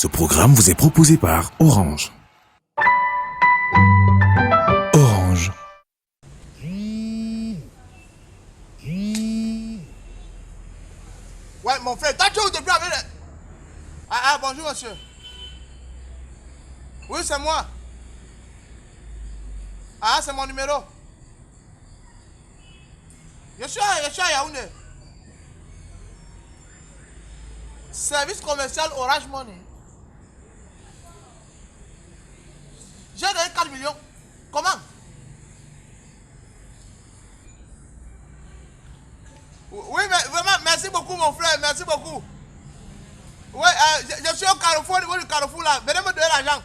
Ce programme vous est proposé par Orange. Orange. Ouais, mon frère, t'as toujours depuis avec les... bonjour, monsieur. Oui, c'est moi. Ah, c'est mon numéro. Je suis à Yaoundé. Service commercial Orange Money. J'ai donné 4 millions. Comment? Oui, mais vraiment, merci beaucoup, mon frère. Merci beaucoup. Oui, je suis au carrefour, au niveau du carrefour là. Venez me donner l'argent.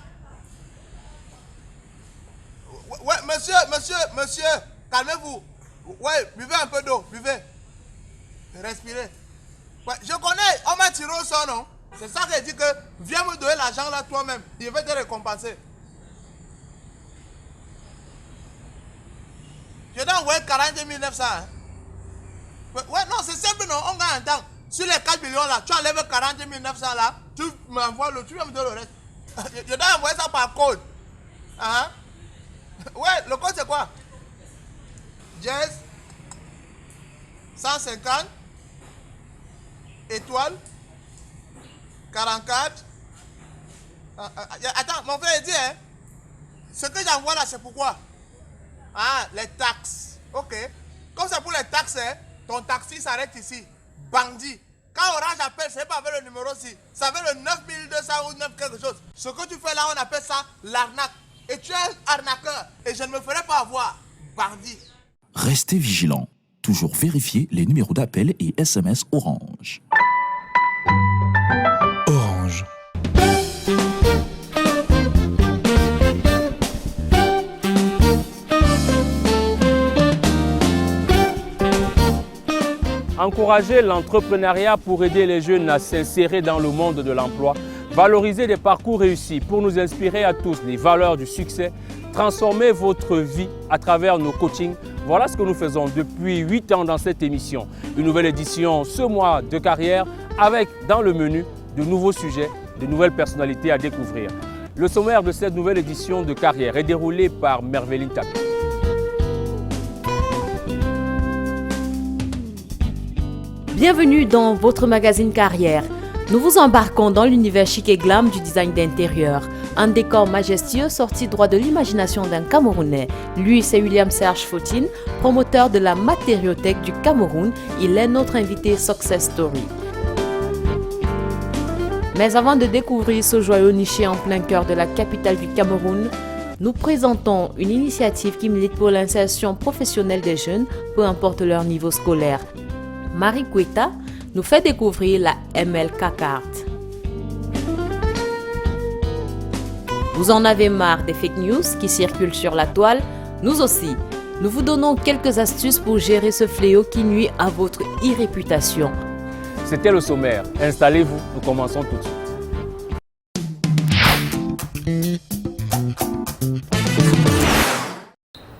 Ouais, monsieur, calmez-vous. Ouais, buvez un peu d'eau, buvez. Respirez. Ouais, je connais, on m'a tiré au sort, non? C'est ça que je dis que viens me donner l'argent là toi-même. Je vais te récompenser. Je dois envoyer 40 900. Hein? Ouais, non, c'est simple, non? On gagne un temps. Sur les 4 millions là, tu enlèves 40 900 là, tu m'envoies tu vas me donner le reste. Je dois envoyer ça par code. Hein? Ouais, le code c'est quoi? Jazz 150 étoile 44. Attends, mon frère dit, hein? Ce que j'envoie là, c'est pourquoi? Ah, les taxes. Ok. Comme c'est pour les taxes, hein, ton taxi s'arrête ici. Bandit. Quand Orange appelle, c'est pas avec le numéro 6. C'est avec le 9200 ou 9 quelque chose. Ce que tu fais là, on appelle ça l'arnaque. Et tu es arnaqueur. Et je ne me ferai pas avoir. Bandit. Restez vigilants. Toujours vérifier les numéros d'appel et SMS Orange. Orange. Encourager l'entrepreneuriat pour aider les jeunes à s'insérer dans le monde de l'emploi, valoriser des parcours réussis pour nous inspirer à tous les valeurs du succès, transformer votre vie à travers nos coachings. Voilà ce que nous faisons depuis 8 ans dans cette émission. Une nouvelle édition ce mois de carrière avec dans le menu de nouveaux sujets, de nouvelles personnalités à découvrir. Le sommaire de cette nouvelle édition de carrière est déroulé par Merveline Tapie. Bienvenue dans votre magazine Carrière. Nous vous embarquons dans l'univers chic et glam du design d'intérieur. Un décor majestueux sorti droit de l'imagination d'un Camerounais. Lui, c'est William Serge Fautine, promoteur de la matériothèque du Cameroun. Il est notre invité Success Story. Mais avant de découvrir ce joyau niché en plein cœur de la capitale du Cameroun, nous présentons une initiative qui milite pour l'insertion professionnelle des jeunes, peu importe leur niveau scolaire. Marie Quetta nous fait découvrir la MLK Card. Vous en avez marre des fake news qui circulent sur la toile? Nous aussi. Nous vous donnons quelques astuces pour gérer ce fléau qui nuit à votre e-réputation. C'était le sommaire. Installez-vous, nous commençons tout de suite.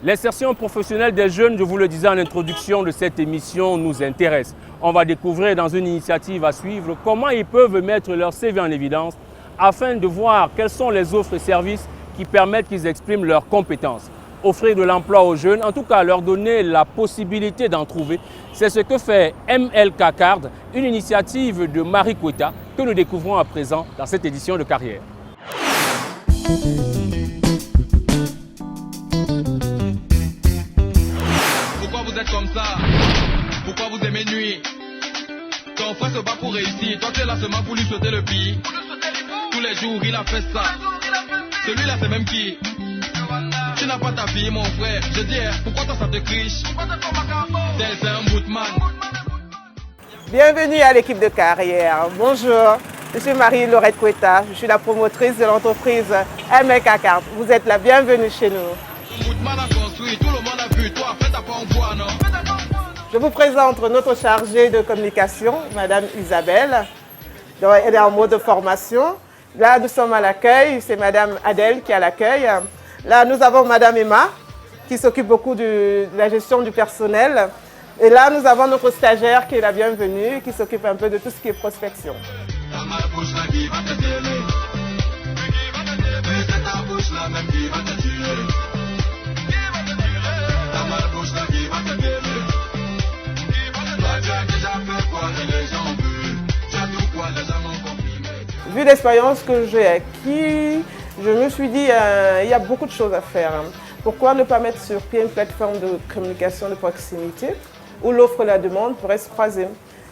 L'insertion professionnelle des jeunes, je vous le disais en introduction de cette émission, nous intéresse. On va découvrir dans une initiative à suivre comment ils peuvent mettre leur CV en évidence afin de voir quelles sont les offres et services qui permettent qu'ils expriment leurs compétences. Offrir de l'emploi aux jeunes, en tout cas leur donner la possibilité d'en trouver, c'est ce que fait MLK Card, une initiative de Marie Quetta que nous découvrons à présent dans cette édition de carrière. êtes comme ça? Pourquoi vous aimez nuit? Ton frère se bat pour réussir, toi tu es là seulement pour lui sauter le pied. Tous les jours il a fait ça. Celui-là c'est même qui? Tu n'as pas ta fille mon frère. Je dis, pourquoi toi ça te criche? C'est un bootman. Bienvenue à l'équipe de carrière. Bonjour, je suis Marie-Laurette Kweta. Je suis la promotrice de l'entreprise MLK Carte. Vous êtes la bienvenue chez nous. Un bootman a construit, tout le monde a vu. Toi, fais ta pas en bois, non? Je vous présente notre chargée de communication, Madame Isabelle. Donc, elle est en mode de formation. Là, nous sommes à l'accueil. C'est Madame Adèle qui est à l'accueil. Là, nous avons Madame Emma qui s'occupe beaucoup de la gestion du personnel. Et là, nous avons notre stagiaire qui est la bienvenue, qui s'occupe un peu de tout ce qui est prospection. Vu l'expérience que j'ai acquis, je me suis dit il y a beaucoup de choses à faire. Pourquoi ne pas mettre sur pied une plateforme de communication de proximité où l'offre et la demande pourraient se croiser.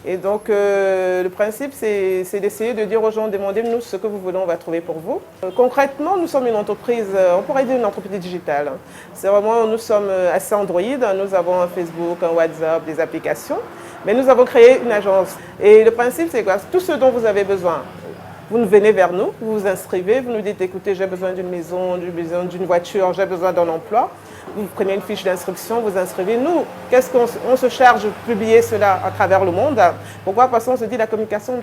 Et donc, le principe, c'est d'essayer de dire aux gens, demandez-nous ce que vous voulez, on va trouver pour vous. Concrètement, nous sommes une entreprise, on pourrait dire une entreprise digitale. C'est vraiment, nous sommes assez Android, nous avons un Facebook, un WhatsApp, des applications, mais nous avons créé une agence. Et le principe, c'est quoi? Tout ce dont vous avez besoin. Vous venez vers nous, vous vous inscrivez, vous nous dites, écoutez, j'ai besoin d'une maison, d'une voiture, j'ai besoin d'un emploi. Vous prenez une fiche d'inscription, vous inscrivez. Nous, qu'est-ce qu'on se charge de publier cela à travers le monde? Pourquoi? Parce qu'on se dit que la communication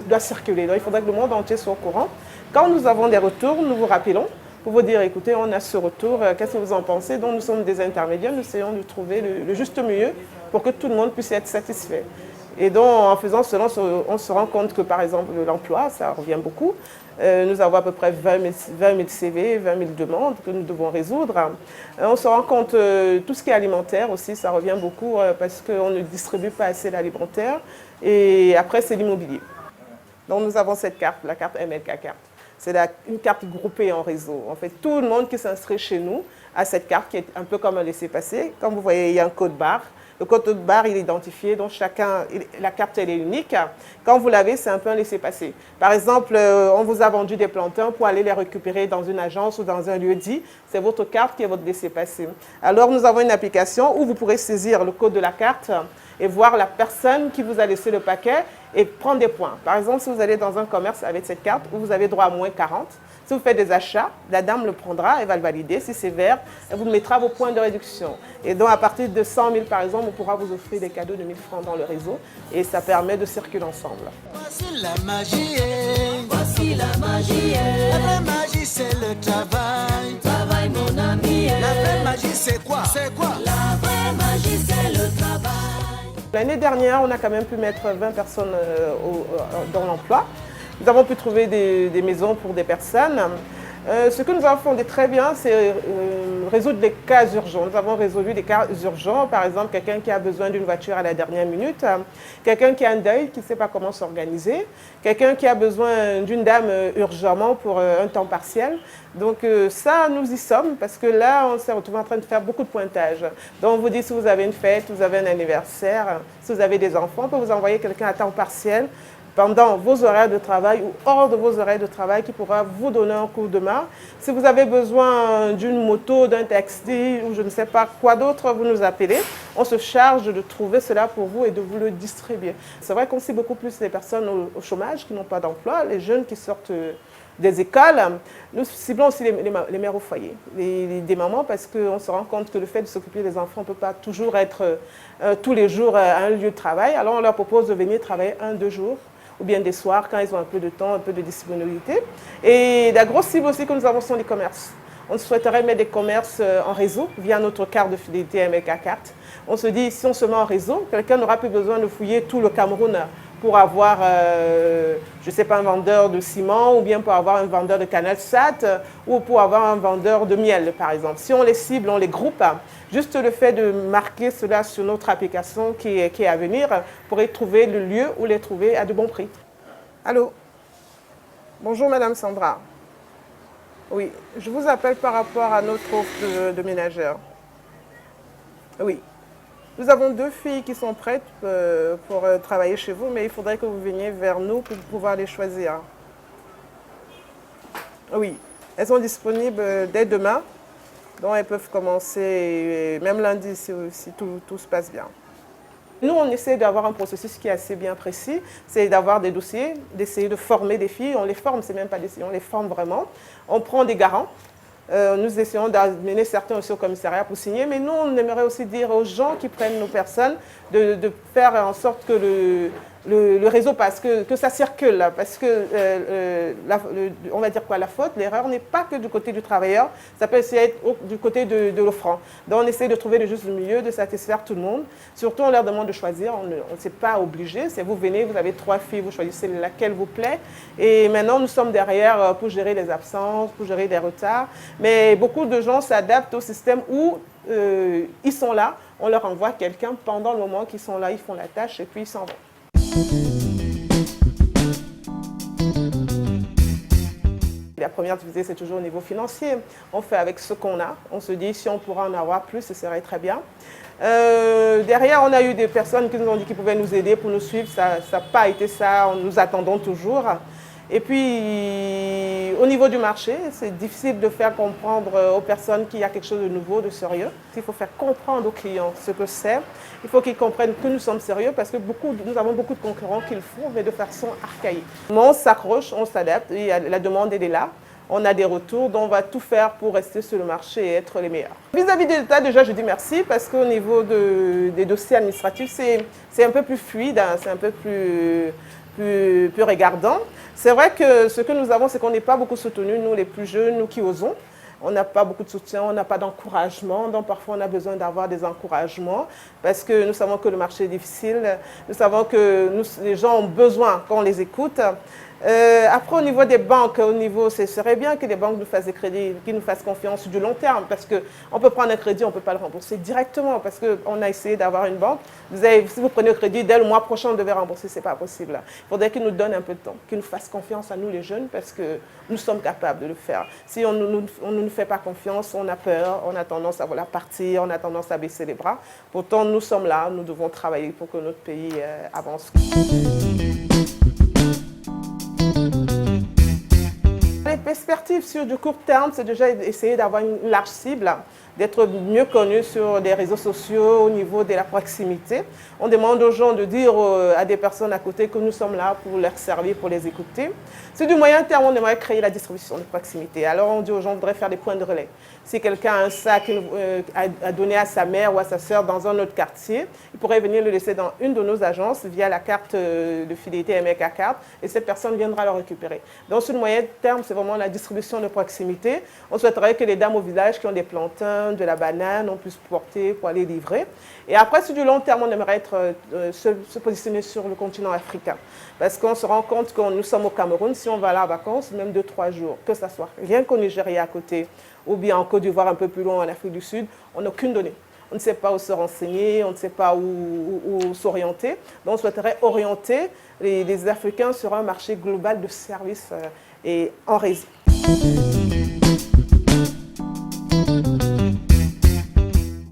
doit circuler. Donc, il faudrait que le monde entier soit au courant. Quand nous avons des retours, nous vous rappelons pour vous dire, écoutez, on a ce retour, qu'est-ce que vous en pensez? Donc, nous sommes des intermédiaires, nous essayons de trouver le juste milieu pour que tout le monde puisse être satisfait. Et donc, en faisant cela, on se rend compte que, par exemple, l'emploi, ça revient beaucoup. Nous avons à peu près 20 000 CV, 20 000 demandes que nous devons résoudre. On se rend compte que tout ce qui est alimentaire aussi, ça revient beaucoup parce qu'on ne distribue pas assez l'alimentaire. Et après, c'est l'immobilier. Donc, nous avons cette carte, la carte MLK Carte. C'est une carte groupée en réseau. En fait, tout le monde qui s'inscrit chez nous a cette carte qui est un peu comme un laissez-passer. Comme vous voyez, il y a un code barre. Le code barre, il est identifié, donc la carte, elle est unique. Quand vous l'avez, c'est un peu un laissez-passer. Par exemple, on vous a vendu des plantains pour aller les récupérer dans une agence ou dans un lieu dit. C'est votre carte qui est votre laissez-passer. Alors, nous avons une application où vous pourrez saisir le code de la carte et voir la personne qui vous a laissé le paquet et prendre des points. Par exemple, si vous allez dans un commerce avec cette carte, où vous avez droit à moins 40, si vous faites des achats, la dame le prendra, elle va le valider. Si c'est vert, elle vous mettra vos points de réduction. Et donc, à partir de 100 000, par exemple, on pourra vous offrir des cadeaux de 1 000 francs dans le réseau. Et ça permet de circuler ensemble. Voici la magie. Voici la magie. La vraie magie, c'est le travail. Travail, mon ami. La vraie magie, c'est quoi? C'est quoi? La vraie magie, c'est le travail. L'année dernière, on a quand même pu mettre 20 personnes dans l'emploi. Nous avons pu trouver des maisons pour des personnes. Ce que nous avons fait très bien, c'est résoudre des cas urgents. Nous avons résolu des cas urgents, par exemple quelqu'un qui a besoin d'une voiture à la dernière minute, quelqu'un qui a un deuil, qui ne sait pas comment s'organiser, quelqu'un qui a besoin d'une dame urgemment pour un temps partiel. Donc ça, nous y sommes parce que là, on s'est retrouvé en train de faire beaucoup de pointage. Donc on vous dit si vous avez une fête, vous avez un anniversaire, si vous avez des enfants, on peut vous envoyer quelqu'un à temps partiel pendant vos horaires de travail ou hors de vos horaires de travail qui pourra vous donner un coup de main. Si vous avez besoin d'une moto, d'un taxi ou je ne sais pas quoi d'autre, vous nous appelez. On se charge de trouver cela pour vous et de vous le distribuer. C'est vrai qu'on cible beaucoup plus les personnes au chômage qui n'ont pas d'emploi, les jeunes qui sortent des écoles. Nous ciblons aussi les mères au foyer, des mamans, parce qu'on se rend compte que le fait de s'occuper des enfants ne peut pas toujours être tous les jours à un lieu de travail. Alors on leur propose de venir travailler 1-2 jours ou bien des soirs quand ils ont un peu de temps, un peu de disponibilité. Et la grosse cible aussi que nous avons sont les commerces. On souhaiterait mettre des commerces en réseau via notre carte de fidélité MLK Carte. On se dit, si on se met en réseau, quelqu'un n'aura plus besoin de fouiller tout le Cameroun pour avoir, je ne sais pas, un vendeur de ciment ou bien pour avoir un vendeur de canal SAT ou pour avoir un vendeur de miel, par exemple. Si on les cible, on les groupe, juste le fait de marquer cela sur notre application qui est à venir pourrait trouver le lieu où les trouver à de bons prix. Allô? Bonjour Madame Sandra. Oui, je vous appelle par rapport à notre offre de ménageur. Oui. Nous avons 2 filles qui sont prêtes pour travailler chez vous, mais il faudrait que vous veniez vers nous pour pouvoir les choisir. Oui, elles sont disponibles dès demain, donc elles peuvent commencer même lundi si tout se passe bien. Nous, on essaie d'avoir un processus qui est assez bien précis, c'est d'avoir des dossiers, d'essayer de former des filles. On les forme, c'est même pas des filles, on les forme vraiment. On prend des garants. Nous essayons d'amener certains aussi au commissariat pour signer, mais nous, on aimerait aussi dire aux gens qui prennent nos personnes de faire en sorte que le réseau passe, que ça circule, là, parce que, on va dire quoi, la faute, l'erreur n'est pas que du côté du travailleur, ça peut aussi être du côté de l'offrant. Donc on essaie de trouver le juste milieu, de satisfaire tout le monde. Surtout, on leur demande de choisir, on ne s'est pas obligé, c'est vous venez, vous avez 3 filles, vous choisissez laquelle vous plaît. Et maintenant, nous sommes derrière pour gérer les absences, pour gérer les retards. Mais beaucoup de gens s'adaptent au système où ils sont là, on leur envoie quelqu'un pendant le moment qu'ils sont là, ils font la tâche et puis ils s'en vont. La première difficulté, c'est toujours au niveau financier. On fait avec ce qu'on a. On se dit, si on pourra en avoir plus, ce serait très bien. Derrière, on a eu des personnes qui nous ont dit qu'ils pouvaient nous aider pour nous suivre. Ça n'a pas été ça. Nous attendons toujours. Et puis, au niveau du marché, c'est difficile de faire comprendre aux personnes qu'il y a quelque chose de nouveau, de sérieux. Il faut faire comprendre aux clients ce que c'est. Il faut qu'ils comprennent que nous sommes sérieux parce que nous avons beaucoup de concurrents qui le font, mais de façon archaïque. On s'accroche, on s'adapte, la demande elle est là. On a des retours, donc on va tout faire pour rester sur le marché et être les meilleurs. Vis-à-vis de l'État, déjà, je dis merci parce qu'au niveau des dossiers administratifs, c'est un peu plus fluide, hein, c'est un peu plus regardant. C'est vrai que ce que nous avons, c'est qu'on n'est pas beaucoup soutenus, nous les plus jeunes, nous qui osons. On n'a pas beaucoup de soutien, on n'a pas d'encouragement, donc parfois on a besoin d'avoir des encouragements parce que nous savons que le marché est difficile, nous savons que les gens ont besoin qu'on les écoute. Après, au niveau des banques, ce serait bien que les banques nous fassent des crédits, qu'ils nous fassent confiance sur du long terme parce qu'on peut prendre un crédit, on ne peut pas le rembourser directement parce qu'on a essayé d'avoir une banque. Si vous prenez le crédit, dès le mois prochain, on devait rembourser, ce n'est pas possible. Il faudrait qu'ils nous donnent un peu de temps, qu'ils nous fassent confiance à nous les jeunes parce que nous sommes capables de le faire. Si on ne nous fait pas confiance, on a peur, on a tendance à vouloir partir, on a tendance à baisser les bras. Pourtant, nous sommes là, nous devons travailler pour que notre pays avance. Les perspectives sur du court terme, c'est déjà essayer d'avoir une large cible, d'être mieux connu sur les réseaux sociaux au niveau de la proximité. On demande aux gens de dire à des personnes à côté que nous sommes là pour leur servir, pour les écouter. C'est du moyen terme, on aimerait créer la distribution de proximité. Alors on dit aux gens, on voudrait faire des points de relais. Si quelqu'un a un sac à donner à sa mère ou à sa sœur dans un autre quartier, il pourrait venir le laisser dans une de nos agences via la carte de fidélité MK Carte et cette personne viendra le récupérer. Donc sur le moyen terme, c'est vraiment la distribution de proximité. On souhaiterait que les dames au village qui ont des plantains, de la banane, on puisse porter pour aller livrer. Et après, sur du long terme, on aimerait se positionner sur le continent africain. Parce qu'on se rend compte que nous sommes au Cameroun, si on va là en vacances, même 2-3 jours, que ce soit rien qu'au Nigeria à côté, ou bien en Côte d'Ivoire un peu plus loin en Afrique du Sud, on n'a aucune donnée. On ne sait pas où se renseigner, on ne sait pas où s'orienter. Donc on souhaiterait orienter les Africains sur un marché global de services et en réseau.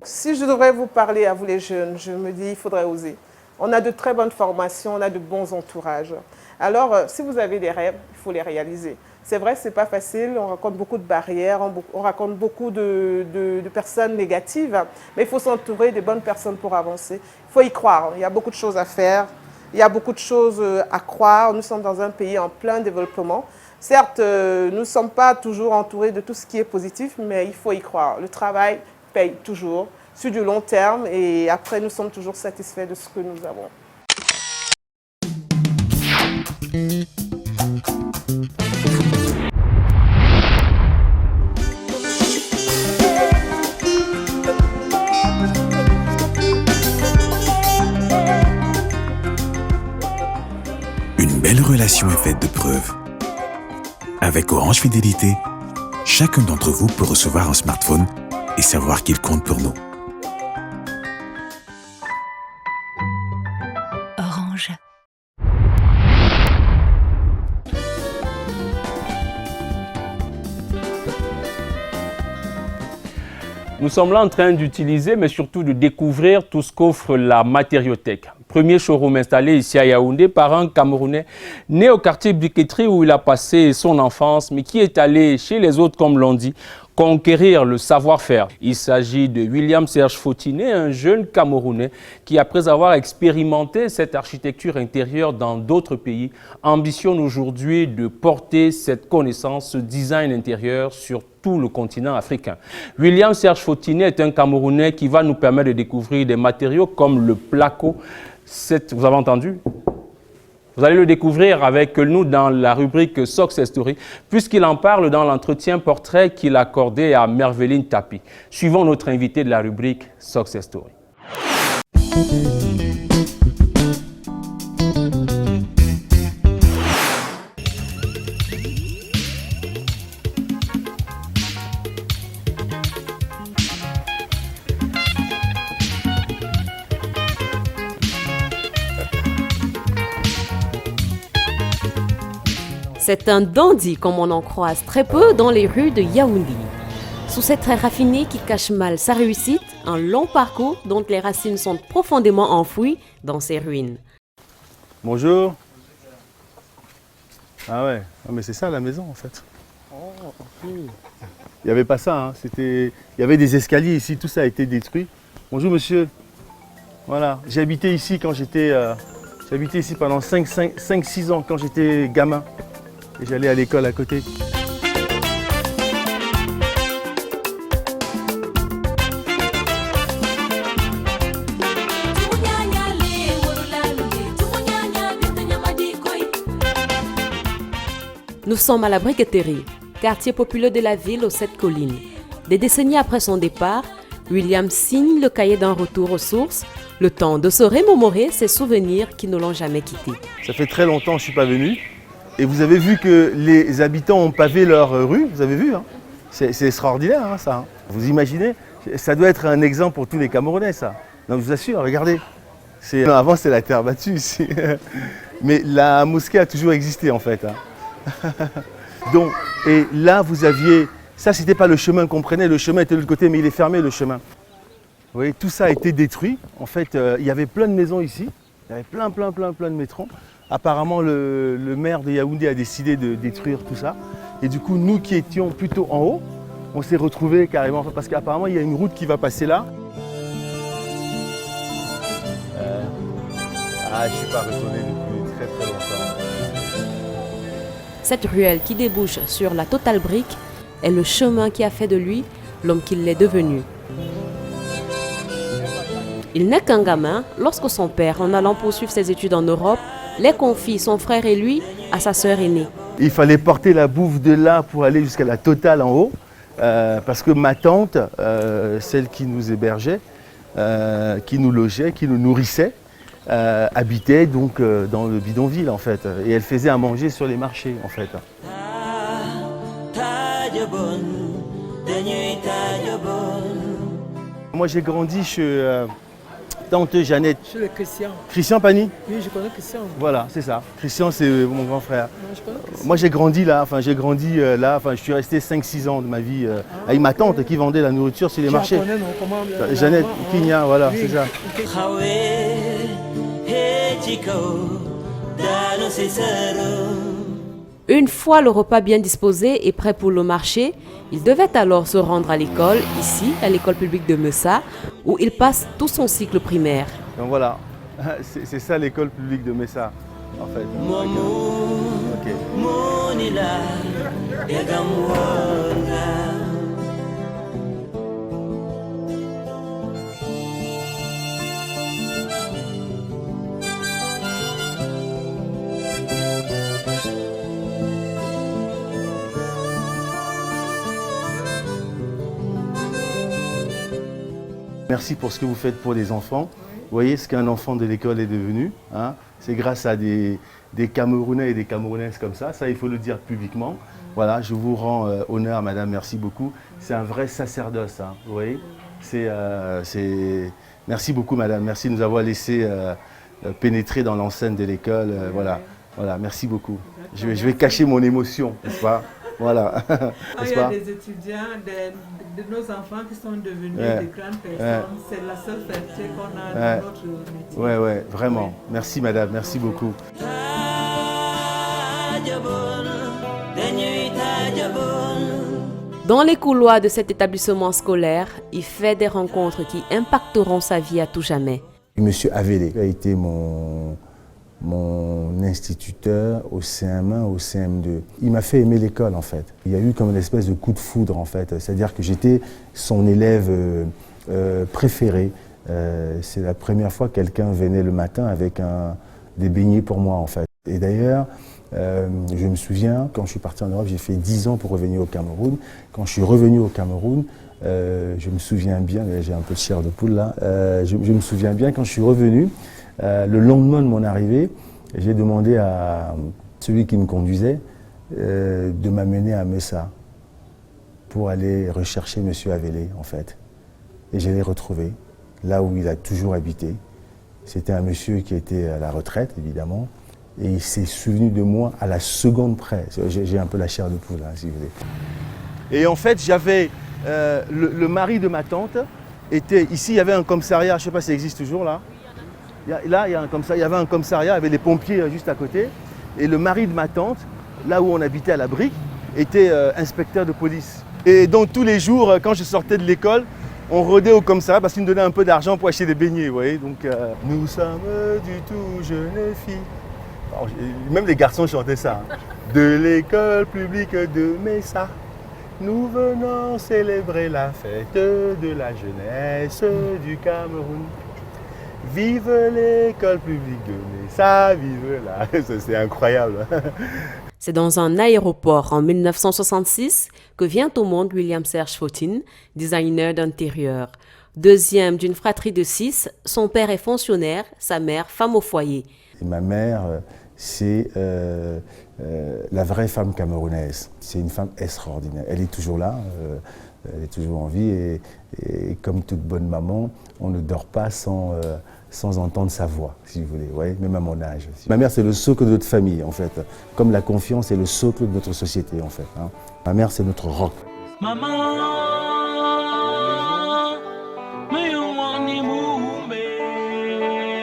Si je devrais vous parler à vous les jeunes, je me dis qu'il faudrait oser. On a de très bonnes formations, on a de bons entourages. Alors, si vous avez des rêves, il faut les réaliser. C'est vrai, ce n'est pas facile, on rencontre beaucoup de barrières, on rencontre beaucoup de personnes négatives, mais il faut s'entourer des bonnes personnes pour avancer. Il faut y croire, il y a beaucoup de choses à faire, il y a beaucoup de choses à croire. Nous sommes dans un pays en plein développement. Certes, nous ne sommes pas toujours entourés de tout ce qui est positif, mais il faut y croire. Le travail paye toujours, sur du long terme, et après, nous sommes toujours satisfaits de ce que nous avons. Une belle relation est faite de preuves. Avec Orange Fidélité, chacun d'entre vous peut recevoir un smartphone et savoir qu'il compte pour nous. Orange. Nous sommes là en train d'utiliser, mais surtout de découvrir tout ce qu'offre la matériothèque. Premier showroom installé ici à Yaoundé par un Camerounais né au quartier Biketri où il a passé son enfance, mais qui est allé chez les autres, comme l'on dit, conquérir le savoir-faire. Il s'agit de William Serge Fautinet, un jeune Camerounais qui, après avoir expérimenté cette architecture intérieure dans d'autres pays, ambitionne aujourd'hui de porter cette connaissance, ce design intérieur sur tout le continent africain. William Serge Fautinet est un Camerounais qui va nous permettre de découvrir des matériaux comme le placo. Vous avez entendu? Vous allez le découvrir avec nous dans la rubrique Success Story, puisqu'il en parle dans l'entretien portrait qu'il a accordé à Merveline Tapi. Suivons notre invité de la rubrique Success Story. C'est un dandy comme on en croise très peu dans les rues de Yaoundé. Sous cette trait raffiné qui cache mal sa réussite, un long parcours dont les racines sont profondément enfouies dans ses ruines. Bonjour. Ah ouais, mais c'est ça la maison en fait. Il n'y avait pas ça, hein. Il y avait des escaliers ici, tout ça a été détruit. Bonjour monsieur. Voilà, j'ai habité ici quand j'étais... j'ai habité ici pendant 5-6 ans quand j'étais gamin. Et j'allais à l'école à côté. Nous sommes à la Briqueterie, quartier populaire de la ville aux 7 collines. Des décennies après son départ, William signe le cahier d'un retour aux sources, le temps de se remémorer ses souvenirs qui ne l'ont jamais quitté. Ça fait très longtemps que je ne suis pas venu. Et vous avez vu que les habitants ont pavé leur rue, vous avez vu, hein. C'est extraordinaire hein, ça. Hein. Vous imaginez, ça doit être un exemple pour tous les Camerounais ça. Non, je vous assure, regardez. Avant c'était la terre battue ici. Mais la mosquée a toujours existé en fait. Hein. Donc, et là vous aviez, ça c'était pas le chemin qu'on prenait, le chemin était de l'autre côté mais il est fermé le chemin. Vous voyez, tout ça a été détruit. En fait, il y avait plein de maisons ici, il y avait plein de maisons. Apparemment, le maire de Yaoundé a décidé de détruire tout ça. Et du coup, nous qui étions plutôt en haut, on s'est retrouvés carrément, parce qu'apparemment, il y a une route qui va passer là. Je ne suis pas retourné depuis très longtemps. Cette ruelle qui débouche sur la Total Brick est le chemin qui a fait de lui l'homme qu'il est devenu. Il n'est qu'un gamin lorsque son père, en allant poursuivre ses études en Europe, les confie, son frère et lui, à sa sœur aînée. Il fallait porter la bouffe de là pour aller jusqu'à la Totale en haut, parce que ma tante, celle qui nous hébergeait, qui nous logeait, qui nous nourrissait, habitait donc dans le bidonville en fait. Et elle faisait à manger sur les marchés en fait. Moi j'ai grandi chez... Tante Jeannette. Je suis le Christian. Christian Pani? Oui, je connais Christian. Voilà, c'est ça. Christian, c'est mon grand frère. Non, je connais Christian. Moi, j'ai grandi là. Je suis resté 5-6 ans de ma vie avec ma tante qui vendait la nourriture sur les marchés. Connais, non? Comment, Jeannette Kigna, voilà, oui. c'est ça. Une fois le repas bien disposé et prêt pour le marché, il devait alors se rendre à l'école, ici, à l'école publique de Messa, où il passe tout son cycle primaire. Donc voilà, c'est ça l'école publique de Messa, en fait. Okay. Merci pour ce que vous faites pour les enfants. Vous voyez ce qu'un enfant de l'école est devenu. Hein? C'est grâce à des Camerounais et des Camerounaises comme ça. Ça, il faut le dire publiquement. Voilà, je vous rends honneur, madame, merci beaucoup. C'est un vrai sacerdoce, hein, vous voyez. Merci beaucoup, madame. Merci de nous avoir laissé pénétrer dans l'enceinte de l'école. Voilà, merci beaucoup. Je vais cacher mon émotion, n'est-ce pas? Voilà. Il y a des étudiants, de nos enfants qui sont devenus de grandes personnes. C'est la seule fierté qu'on a dans notre métier. Oui, vraiment. Merci madame, merci beaucoup. Dans les couloirs de cet établissement scolaire, il fait des rencontres qui impacteront sa vie à tout jamais. Monsieur Avélé a été mon instituteur au CM1, au CM2. Il m'a fait aimer l'école en fait. Il y a eu comme une espèce de coup de foudre en fait. C'est-à-dire que j'étais son élève préféré. C'est la première fois que quelqu'un venait le matin avec des beignets pour moi en fait. Et d'ailleurs, je me souviens, quand je suis parti en Europe, j'ai fait 10 ans pour revenir au Cameroun. Quand je suis revenu au Cameroun, je me souviens bien, j'ai un peu de chair de poule là, je me souviens bien quand je suis revenu, le lendemain de mon arrivée, j'ai demandé à celui qui me conduisait de m'amener à Messa pour aller rechercher M. Avélé en fait. Et je l'ai retrouvé là où il a toujours habité. C'était un monsieur qui était à la retraite évidemment. Et il s'est souvenu de moi à la seconde près. J'ai un peu la chair de poule, hein, si vous voulez. Et en fait, j'avais le mari de ma tante était ici. Il y avait un commissariat, je ne sais pas si ça existe toujours là. Là, il y avait un commissariat, il y avait les pompiers juste à côté. Et le mari de ma tante, là où on habitait à la Brique, était inspecteur de police. Et donc tous les jours, quand je sortais de l'école, on rôdait au commissariat parce qu'il me donnait un peu d'argent pour acheter des beignets, vous voyez. Donc, nous sommes du tout jeunes filles. Alors, même les garçons chantaient ça. Hein. De l'école publique de Messa, nous venons célébrer la fête de la jeunesse du Cameroun. Vive l'école publique de Messa, vive la... C'est incroyable. C'est dans un aéroport en 1966 que vient au monde William Serge Fautine, designer d'intérieur. Deuxième d'une fratrie de 6, son père est fonctionnaire, sa mère femme au foyer. Et ma mère, c'est la vraie femme camerounaise. C'est une femme extraordinaire. Elle est toujours là, elle est toujours en vie et comme toute bonne maman, on ne dort pas sans entendre sa voix, si vous voulez, ouais, même à mon âge. Ma mère, c'est le socle de notre famille, en fait. Comme la confiance est le socle de notre société, en fait. Hein. Ma mère, c'est notre roc.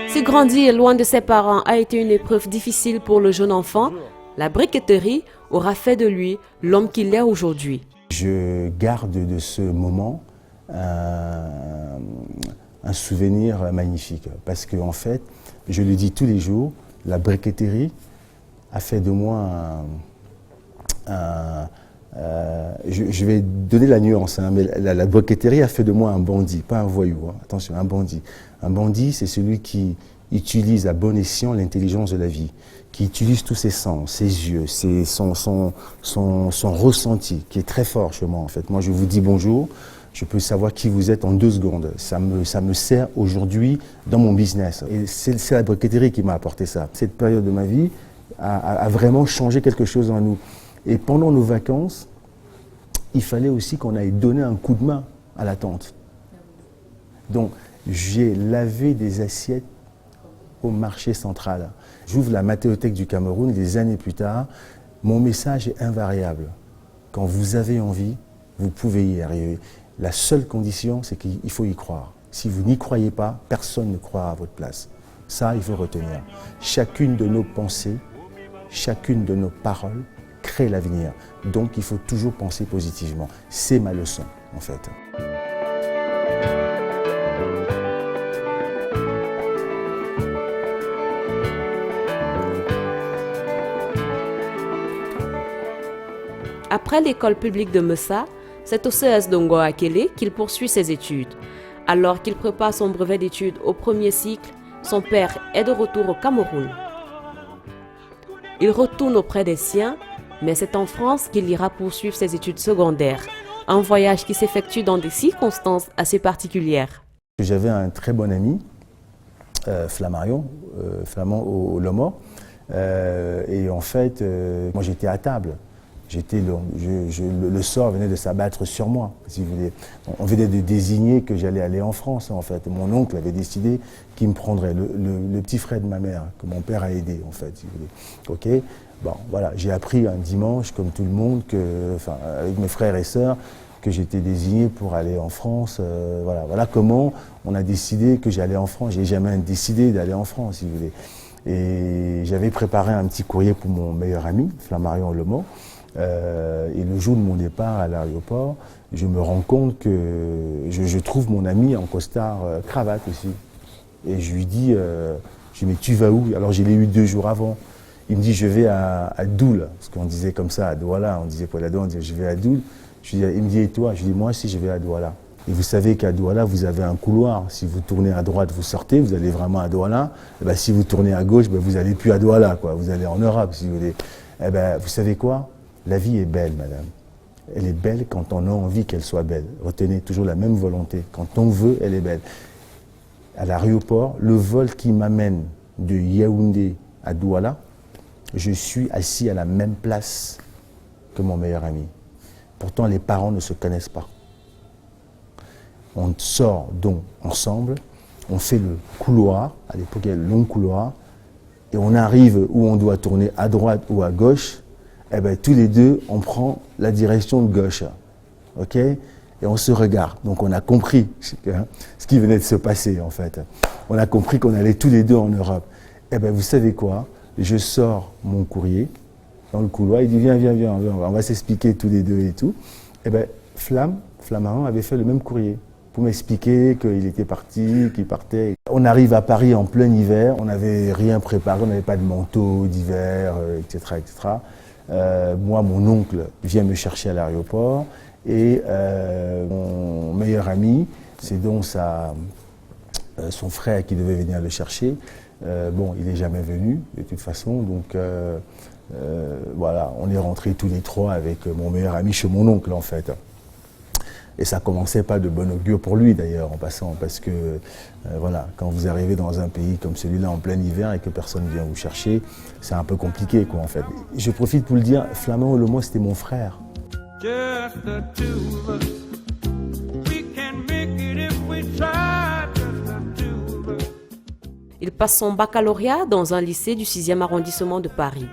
Si grandir loin de ses parents a été une épreuve difficile pour le jeune enfant, la briqueterie aura fait de lui l'homme qu'il est aujourd'hui. Je garde de ce moment un souvenir magnifique parce qu'en fait, je le dis tous les jours, la briqueterie a fait de moi je vais donner la nuance, hein, mais la briqueterie a fait de moi un bandit, pas un voyou, hein, attention, un bandit. Un bandit, c'est celui qui utilise à bon escient l'intelligence de la vie, qui utilise tous ses sens, ses yeux, son ressenti, qui est très fort chez moi en fait. Moi je vous dis bonjour, je peux savoir qui vous êtes en 2 secondes. Ça me sert aujourd'hui dans mon business. Et c'est la briqueterie qui m'a apporté ça. Cette période de ma vie a vraiment changé quelque chose en nous. Et pendant nos vacances, il fallait aussi qu'on aille donner un coup de main à la tante. Donc, j'ai lavé des assiettes au marché central. J'ouvre la Mathéothèque du Cameroun, des années plus tard. Mon message est invariable. Quand vous avez envie, vous pouvez y arriver. La seule condition, c'est qu'il faut y croire. Si vous n'y croyez pas, personne ne croira à votre place. Ça, il faut retenir. Chacune de nos pensées, chacune de nos paroles crée l'avenir. Donc, il faut toujours penser positivement. C'est ma leçon, en fait. Après l'école publique de Messa, c'est au CS d'Ongo Akele qu'il poursuit ses études. Alors qu'il prépare son brevet d'études au premier cycle, son père est de retour au Cameroun. Il retourne auprès des siens, mais c'est en France qu'il ira poursuivre ses études secondaires. Un voyage qui s'effectue dans des circonstances assez particulières. J'avais un très bon ami, Flammarion, flamand au Lomor. Et en fait, moi j'étais à table. Le sort venait de s'abattre sur moi, si vous voulez. On venait de désigner que j'allais aller en France, en fait. Mon oncle avait décidé qu'il me prendrait, le petit frère de ma mère, que mon père a aidé, en fait, si vous voulez. Okay. Bon, voilà, j'ai appris un dimanche, comme tout le monde, avec mes frères et sœurs, que j'étais désigné pour aller en France. Voilà comment on a décidé que j'allais en France. J'ai jamais décidé d'aller en France, si vous voulez. Et j'avais préparé un petit courrier pour mon meilleur ami, Flammarion Lemont. Et le jour de mon départ à l'aéroport, je me rends compte que je trouve mon ami en costard cravate aussi. Et je lui dis, mais tu vas où? Alors je l'ai eu 2 jours avant. Il me dit, je vais à Doul, parce qu'on disait comme ça, à Douala, on disait pour la Douala, on disait, je vais à Doul. Il me dit, et toi? Je dis, moi aussi, je vais à Douala. Et vous savez qu'à Douala, vous avez un couloir. Si vous tournez à droite, vous sortez, vous allez vraiment à Douala. Et ben, si vous tournez à gauche, vous n'allez plus à Douala, quoi. Vous allez en Europe, si vous voulez. Eh ben, vous savez quoi? La vie est belle, madame. Elle est belle quand on a envie qu'elle soit belle. Retenez toujours la même volonté. Quand on veut, elle est belle. À l'aéroport, le vol qui m'amène de Yaoundé à Douala, je suis assis à la même place que mon meilleur ami. Pourtant, les parents ne se connaissent pas. On sort donc ensemble, on fait le couloir, à l'époque il y avait le long couloir, et on arrive où on doit tourner à droite ou à gauche, et bien tous les deux, on prend la direction de gauche. Ok? Et on se regarde. Donc on a compris ce qui venait de se passer en fait. On a compris qu'on allait tous les deux en Europe. Et bien vous savez quoi? Je sors mon courrier dans le couloir, il dit viens, on va s'expliquer tous les deux et tout. Et bien Flammarion avait fait le même courrier pour m'expliquer qu'il était parti, qu'il partait. On arrive à Paris en plein hiver, on n'avait rien préparé, on n'avait pas de manteau d'hiver, etc. Moi, mon oncle vient me chercher à l'aéroport et mon meilleur ami, c'est donc son frère qui devait venir le chercher. Il n'est jamais venu de toute façon, donc voilà, on est rentrés tous les 3 avec mon meilleur ami chez mon oncle en fait. Et ça commençait pas de bon augure pour lui d'ailleurs en passant, parce que voilà, quand vous arrivez dans un pays comme celui-là en plein hiver et que personne ne vient vous chercher, c'est un peu compliqué quoi en fait. Je profite pour le dire, Flammarion Lemont c'était mon frère. Just the two of us. We can make it if we try. Just the two of us. Il passe son baccalauréat dans un lycée du 6e arrondissement de Paris.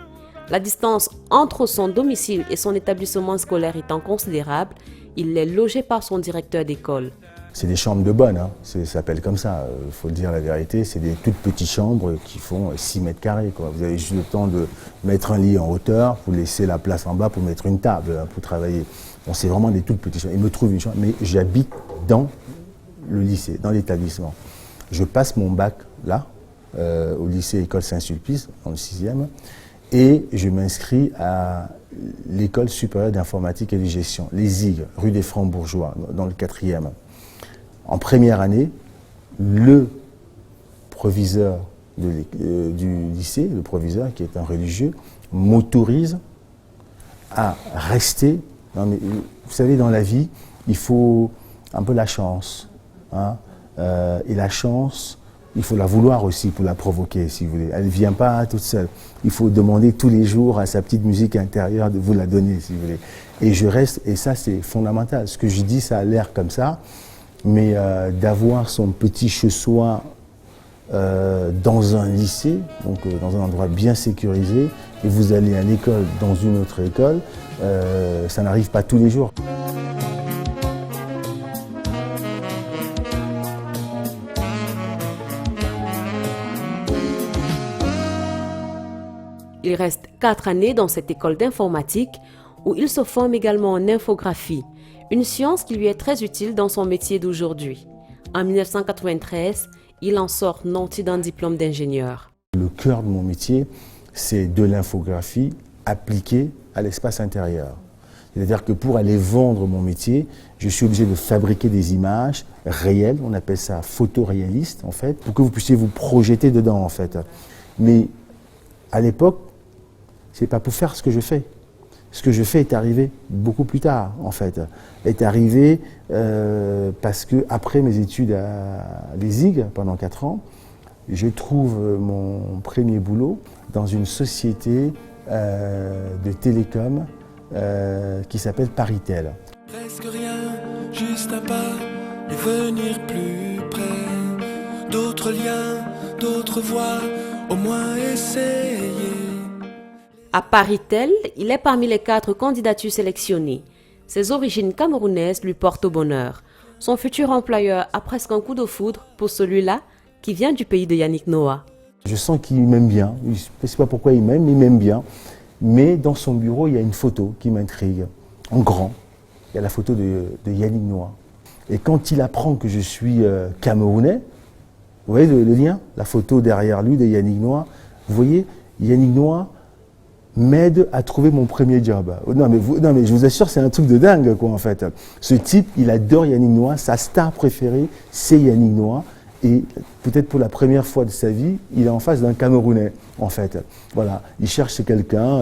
La distance entre son domicile et son établissement scolaire étant considérable, il est logé par son directeur d'école. C'est des chambres de bonne, hein. Ça s'appelle comme ça, il faut le dire la vérité. C'est des toutes petites chambres qui font 6 mètres carrés, quoi. Vous avez juste le temps de mettre un lit en hauteur, vous laissez la place en bas pour mettre une table pour travailler. Bon, c'est vraiment des toutes petites chambres. Il me trouve une chambre, mais j'habite dans le lycée, dans l'établissement. Je passe mon bac là, au lycée École Saint-Sulpice, dans le 6e, et je m'inscris à l'École supérieure d'informatique et de gestion, les IG, rue des Francs-Bourgeois, dans le 4e. En première année, le proviseur du lycée, le proviseur qui est un religieux, m'autorise à rester. Non, mais, vous savez, dans la vie, il faut un peu la chance. Hein, et la chance, il faut la vouloir aussi pour la provoquer, si vous voulez. Elle ne vient pas toute seule. Il faut demander tous les jours à sa petite musique intérieure de vous la donner, si vous voulez. Et je reste, et ça c'est fondamental. Ce que je dis, ça a l'air comme ça, mais d'avoir son petit chez-soi dans un lycée, donc dans un endroit bien sécurisé, et vous allez à l'école dans une autre école, ça n'arrive pas tous les jours. Il reste 4 années dans cette école d'informatique où il se forme également en infographie, une science qui lui est très utile dans son métier d'aujourd'hui. En 1993, il en sort nanti d'un diplôme d'ingénieur. Le cœur de mon métier, c'est de l'infographie appliquée à l'espace intérieur. C'est-à-dire que pour aller vendre mon métier, je suis obligé de fabriquer des images réelles, on appelle ça photoréaliste en fait, pour que vous puissiez vous projeter dedans en fait. Mais à l'époque, c'est pas pour faire ce que je fais. Ce que je fais est arrivé beaucoup plus tard, en fait. Est arrivé parce que après mes études à l'ESIG, pendant 4 ans, je trouve mon premier boulot dans une société de télécom qui s'appelle Paritel. Presque rien, juste un pas et venir plus près. D'autres liens, d'autres voies, au moins essayer. À Paris-Tel, il est parmi les 4 candidatures sélectionnées. Ses origines camerounaises lui portent bonheur. Son futur employeur a presque un coup de foudre pour celui-là qui vient du pays de Yannick Noah. Je sens qu'il m'aime bien. Je ne sais pas pourquoi il m'aime bien. Mais dans son bureau, il y a une photo qui m'intrigue, en grand. Il y a la photo de Yannick Noah. Et quand il apprend que je suis camerounais, vous voyez le lien? La photo derrière lui de Yannick Noah. Vous voyez, Yannick Noah m'aide à trouver mon premier job. Non mais je vous assure, c'est un truc de dingue, quoi, en fait. Ce type, il adore Yannick Noah. Sa star préférée, c'est Yannick Noah. Et peut-être pour la première fois de sa vie, il est en face d'un Camerounais, en fait. Voilà, il cherche quelqu'un.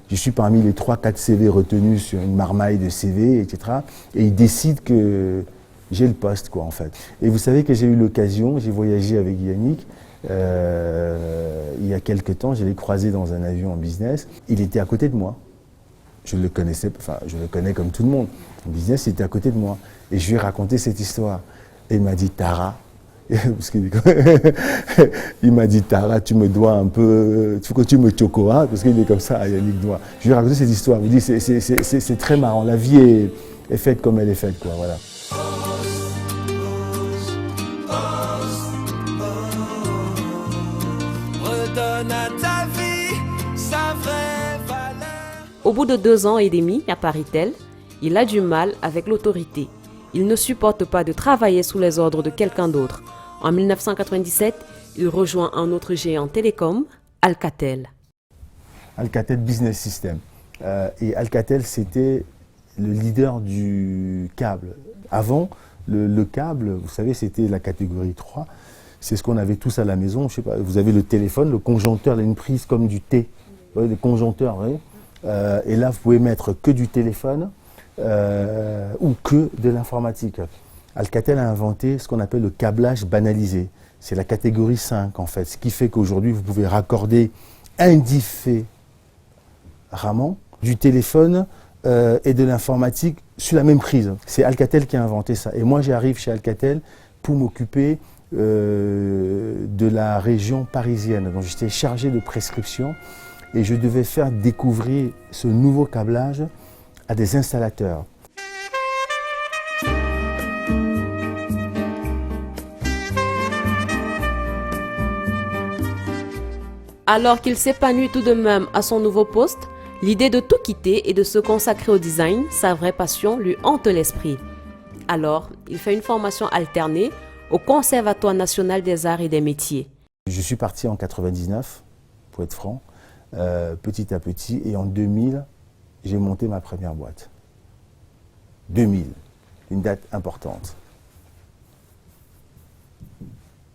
Je suis parmi les 3-4 CV retenus sur une marmaille de CV, etc. Et il décide que j'ai le poste, quoi, en fait. Et vous savez que j'ai eu l'occasion, j'ai voyagé avec Yannick. Il y a quelques temps, je l'ai croisé dans un avion en business. Il était à côté de moi. Je le connaissais, enfin, je le connais comme tout le monde. En business, il était à côté de moi. Et je lui ai raconté cette histoire. Et il m'a dit, Tara, parce qu'il il m'a dit, Tara, tu me dois un peu, il faut que tu me chocoras, parce qu'il est comme ça, Yannick Noah. Je lui ai raconté cette histoire. Il me dit, c'est très marrant. La vie est faite comme elle est faite, quoi, voilà. Au bout de 2 ans et demi à Paris-Tel, il a du mal avec l'autorité. Il ne supporte pas de travailler sous les ordres de quelqu'un d'autre. En 1997, il rejoint un autre géant télécom, Alcatel. Alcatel Business System. Et Alcatel, c'était le leader du câble. Avant, le câble, vous savez, c'était la catégorie 3. C'est ce qu'on avait tous à la maison. Je sais pas, vous avez le téléphone, le conjoncteur, là, une prise comme du thé. Vous voyez, le conjoncteur, vous voyez. Et là, vous pouvez mettre que du téléphone ou que de l'informatique. Alcatel a inventé ce qu'on appelle le câblage banalisé. C'est la catégorie 5, en fait. Ce qui fait qu'aujourd'hui, vous pouvez raccorder indifféremment du téléphone et de l'informatique sur la même prise. C'est Alcatel qui a inventé ça. Et moi, j'arrive chez Alcatel pour m'occuper de la région parisienne. Donc, j'étais chargé de prescription et je devais faire découvrir ce nouveau câblage à des installateurs. Alors qu'il s'épanouit tout de même à son nouveau poste, l'idée de tout quitter et de se consacrer au design, sa vraie passion, lui hante l'esprit. Alors, il fait une formation alternée au Conservatoire national des arts et des métiers. Je suis parti en 99, pour être franc, petit à petit, et en 2000, j'ai monté ma première boîte. 2000, une date importante.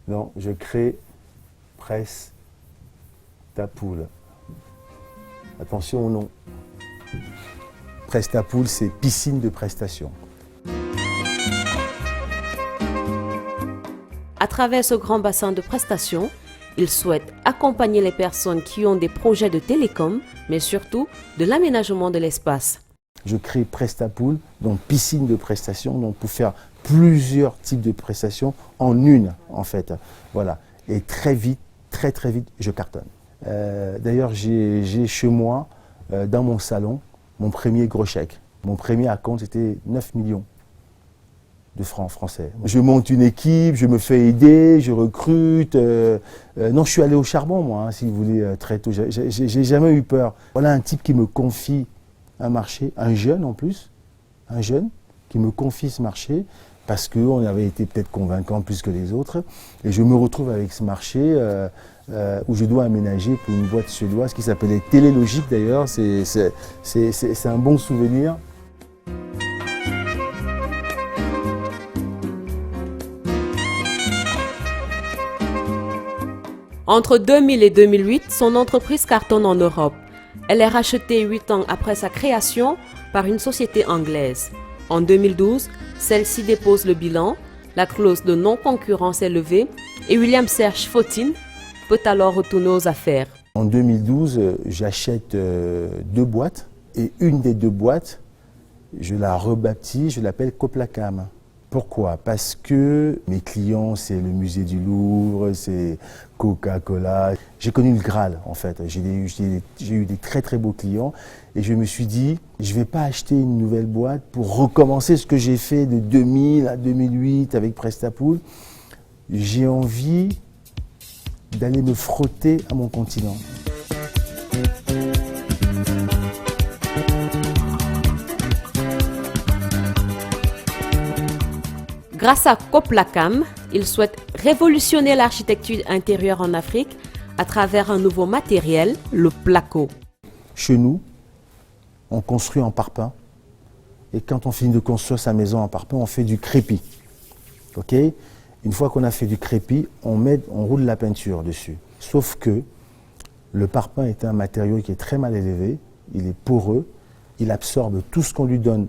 Donc, je crée Prestapool. Attention au nom. Prestapool, c'est piscine de prestations. À travers ce grand bassin de prestations, il souhaite accompagner les personnes qui ont des projets de télécom, mais surtout de l'aménagement de l'espace. Je crée Prestapool, donc piscine de prestations, donc pour faire plusieurs types de prestations en une, en fait. Voilà. Et très vite, très vite, je cartonne. D'ailleurs, j'ai chez moi, dans mon salon, mon premier gros chèque. Mon premier acompte, c'était 9 millions de francs français. Je monte une équipe, je me fais aider, je recrute. Non, je suis allé au charbon, moi, hein, si vous voulez, très tôt. J'ai jamais eu peur. Voilà un type qui me confie un marché, un jeune en plus, un jeune qui me confie ce marché, parce qu'on avait été peut-être convaincant plus que les autres. Et je me retrouve avec ce marché où je dois aménager pour une boîte suédoise qui s'appelait Télélogique d'ailleurs. C'est un bon souvenir. Entre 2000 et 2008, son entreprise cartonne en Europe. Elle est rachetée 8 ans après sa création par une société anglaise. En 2012, celle-ci dépose le bilan, la clause de non-concurrence est levée et William Serge Fautin peut alors retourner aux affaires. En 2012, j'achète 2 boîtes et une des 2 boîtes, je la rebaptise, je l'appelle Coplacam. Pourquoi? Parce que mes clients, c'est le musée du Louvre, c'est Coca-Cola. J'ai connu le Graal, en fait. J'ai eu des très très beaux clients et je me suis dit, je ne vais pas acheter une nouvelle boîte pour recommencer ce que j'ai fait de 2000 à 2008 avec Prestapool. J'ai envie d'aller me frotter à mon continent. Grâce à Coplacam, il souhaite révolutionner l'architecture intérieure en Afrique à travers un nouveau matériel, le placo. Chez nous, on construit en parpaing. Et quand on finit de construire sa maison en parpaing, on fait du crépi. Okay? Une fois qu'on a fait du crépi, on roule la peinture dessus. Sauf que le parpaing est un matériau qui est très mal élevé, il est poreux, il absorbe tout ce qu'on lui donne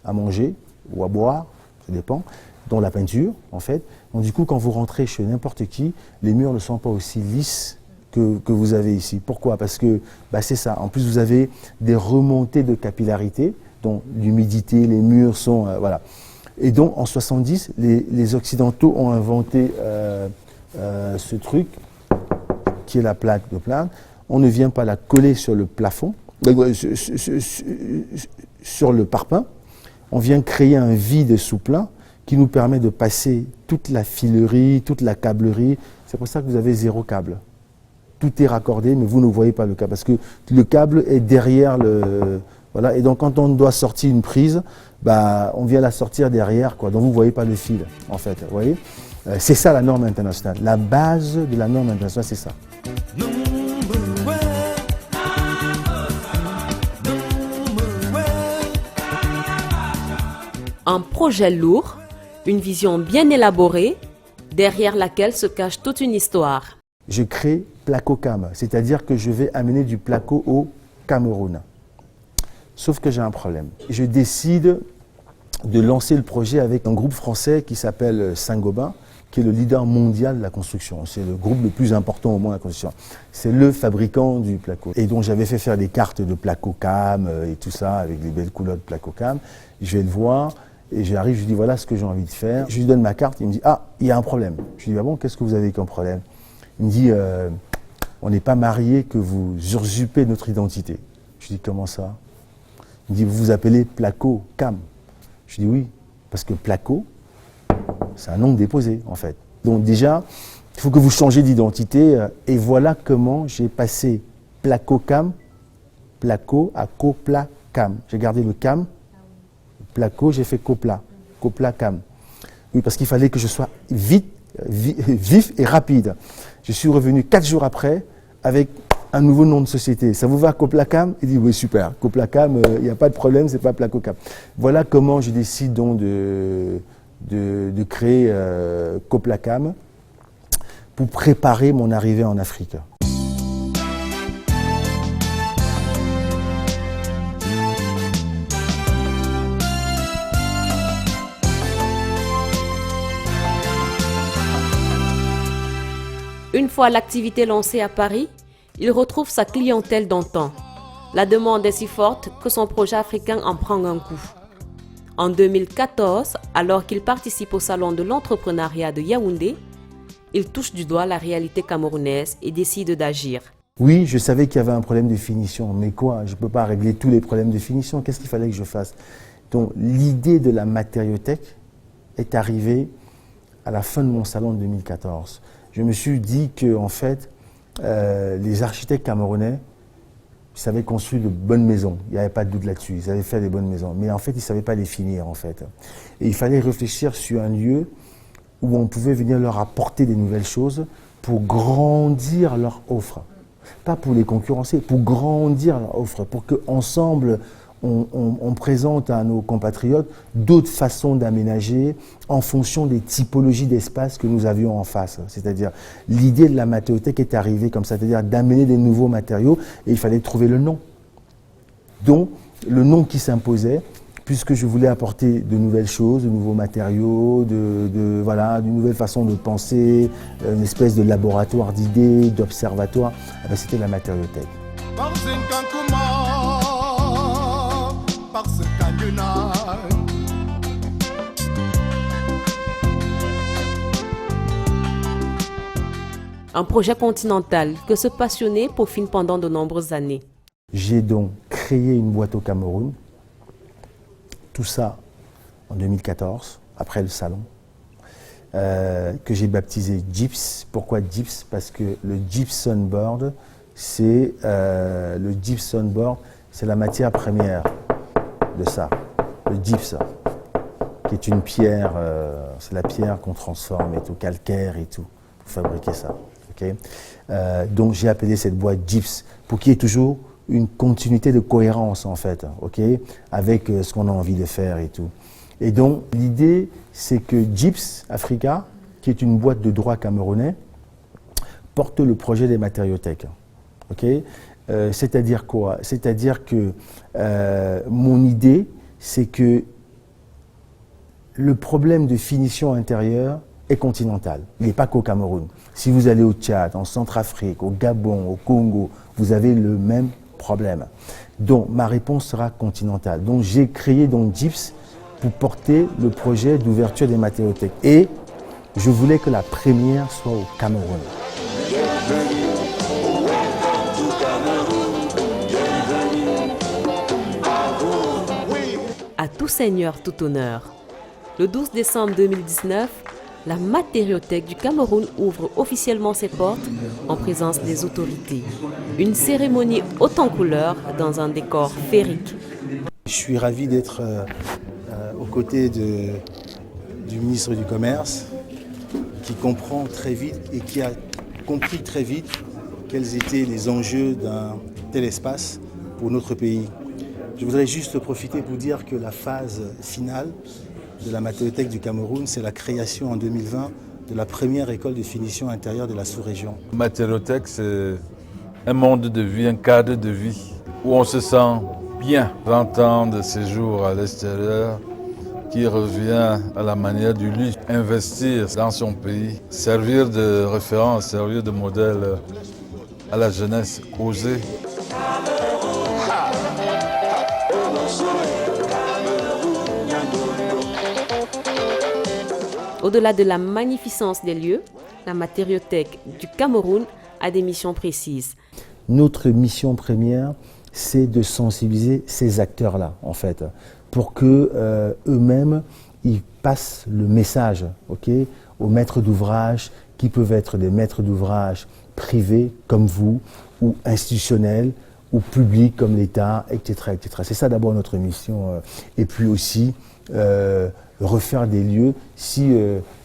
à manger ou à boire, ça dépend, dont la peinture en fait. Donc du coup, quand vous rentrez chez n'importe qui, les murs ne sont pas aussi lisses que vous avez ici. Pourquoi? Parce que c'est ça. En plus, vous avez des remontées de capillarité, donc l'humidité, les murs sont... voilà. Et donc, en 70, les Occidentaux ont inventé ce truc, qui est la plaque de plâtre. On ne vient pas la coller sur le plafond, sur le parpaing. On vient créer un vide sous plein qui nous permet de passer toute la filerie, toute la câblerie. C'est pour ça que vous avez 0 câble. Tout est raccordé, mais vous ne voyez pas le câble, parce que le câble est derrière le... Voilà. Et donc, quand on doit sortir une prise, on vient la sortir derrière, quoi. Donc, vous ne voyez pas le fil, en fait. Vous voyez? C'est ça la norme internationale. La base de la norme internationale, c'est ça. Un projet lourd, une vision bien élaborée, derrière laquelle se cache toute une histoire. Je crée Placocam, c'est-à-dire que je vais amener du placo au Cameroun. Sauf que j'ai un problème. Je décide de lancer le projet avec un groupe français qui s'appelle Saint-Gobain, qui est le leader mondial de la construction. C'est le groupe le plus important au monde de la construction. C'est le fabricant du placo. Et donc j'avais fait faire des cartes de Placocam et tout ça, avec des belles couleurs de Placocam. Je vais le voir. Et j'arrive, je lui dis voilà ce que j'ai envie de faire. Je lui donne ma carte, il me dit ah, il y a un problème. Je lui dis ah bon, qu'est-ce que vous avez comme problème? Il me dit on n'est pas mariés que vous usurpez notre identité. Je lui dis comment ça? Il me dit vous vous appelez Placocam. Je lui dis oui, parce que Placo, c'est un nom déposé en fait. Donc déjà, il faut que vous changez d'identité. Et voilà comment j'ai passé Placocam, Placo à Coplacam. J'ai gardé le cam. Placo, j'ai fait Coplacam. Oui, parce qu'il fallait que je sois vif et rapide. Je suis revenu 4 jours après avec un nouveau nom de société. Ça vous va, Coplacam? Il dit oui, super. Coplacam, il n'y a pas de problème, c'est pas Placocam. Voilà comment je décide donc de créer Coplacam pour préparer mon arrivée en Afrique. Une fois l'activité lancée à Paris, il retrouve sa clientèle d'antan. La demande est si forte que son projet africain en prend un coup. En 2014, alors qu'il participe au salon de l'entrepreneuriat de Yaoundé, il touche du doigt la réalité camerounaise et décide d'agir. Oui, je savais qu'il y avait un problème de finition, mais quoi? Je ne peux pas régler tous les problèmes de finition. Qu'est-ce qu'il fallait que je fasse? Donc l'idée de la matériothèque est arrivée à la fin de mon salon de 2014. Je me suis dit que en fait, les architectes camerounais, ils savaient construire de bonnes maisons. Il n'y avait pas de doute là-dessus. Ils savaient faire des bonnes maisons. Mais en fait, ils ne savaient pas les finir, en fait. Et il fallait réfléchir sur un lieu où on pouvait venir leur apporter des nouvelles choses pour grandir leur offre. Pas pour les concurrencer, pour grandir leur offre. Pour qu'ensemble, on présente à nos compatriotes d'autres façons d'aménager en fonction des typologies d'espace que nous avions en face. C'est-à-dire, l'idée de la matériothèque est arrivée comme ça, c'est-à-dire d'amener des nouveaux matériaux et il fallait trouver le nom. Donc, le nom qui s'imposait, puisque je voulais apporter de nouvelles choses, de nouveaux matériaux, voilà, d'une nouvelle façon de penser, une espèce de laboratoire d'idées, d'observatoire, c'était la matériothèque. Un projet continental que ce passionné peaufine pendant de nombreuses années. J'ai donc créé une boîte au Cameroun, tout ça en 2014, après le salon, que j'ai baptisé Gyps. Pourquoi Gyps? Parce que le gypsum board, c'est la matière première de ça, le gypse, qui est une pierre, c'est la pierre qu'on transforme et tout, calcaire et tout, pour fabriquer ça. Okay? Donc j'ai appelé cette boîte Gyps pour qu'il y ait toujours une continuité de cohérence en fait, okay? Avec ce qu'on a envie de faire et tout. Et donc l'idée c'est que Gyps Africa, qui est une boîte de droit camerounais, porte le projet des matériothèques. Okay? C'est-à-dire quoi? C'est-à-dire que mon idée c'est que le problème de finition intérieure est continental. Il n'est pas qu'au Cameroun. Si vous allez au Tchad, en Centrafrique, au Gabon, au Congo, vous avez le même problème. Donc ma réponse sera continentale. Donc j'ai créé donc Gyps pour porter le projet d'ouverture des matériothèques. Et je voulais que la première soit au Cameroun. À tout seigneur, tout honneur. Le 12 décembre 2019, la matériothèque du Cameroun ouvre officiellement ses portes en présence des autorités. Une cérémonie haute en couleurs dans un décor féerique. Je suis ravi d'être aux côtés du ministre du Commerce qui comprend très vite et qui a compris très vite quels étaient les enjeux d'un tel espace pour notre pays. Je voudrais juste profiter pour dire que la phase finale de la matériothèque du Cameroun, c'est la création en 2020 de la première école de finition intérieure de la sous-région. La matériothèque, c'est un monde de vie, un cadre de vie où on se sent bien. 20 ans de séjour à l'extérieur qui revient à la manière du lui, investir dans son pays, servir de référence, servir de modèle à la jeunesse, oser. Au-delà de la magnificence des lieux, la matériothèque du Cameroun a des missions précises. Notre mission première, c'est de sensibiliser ces acteurs-là, en fait, pour que eux-mêmes, ils passent le message, okay, aux maîtres d'ouvrage, qui peuvent être des maîtres d'ouvrage privés comme vous, ou institutionnels, ou publics comme l'État, etc., etc. C'est ça d'abord notre mission. Et puis aussi, refaire des lieux. Si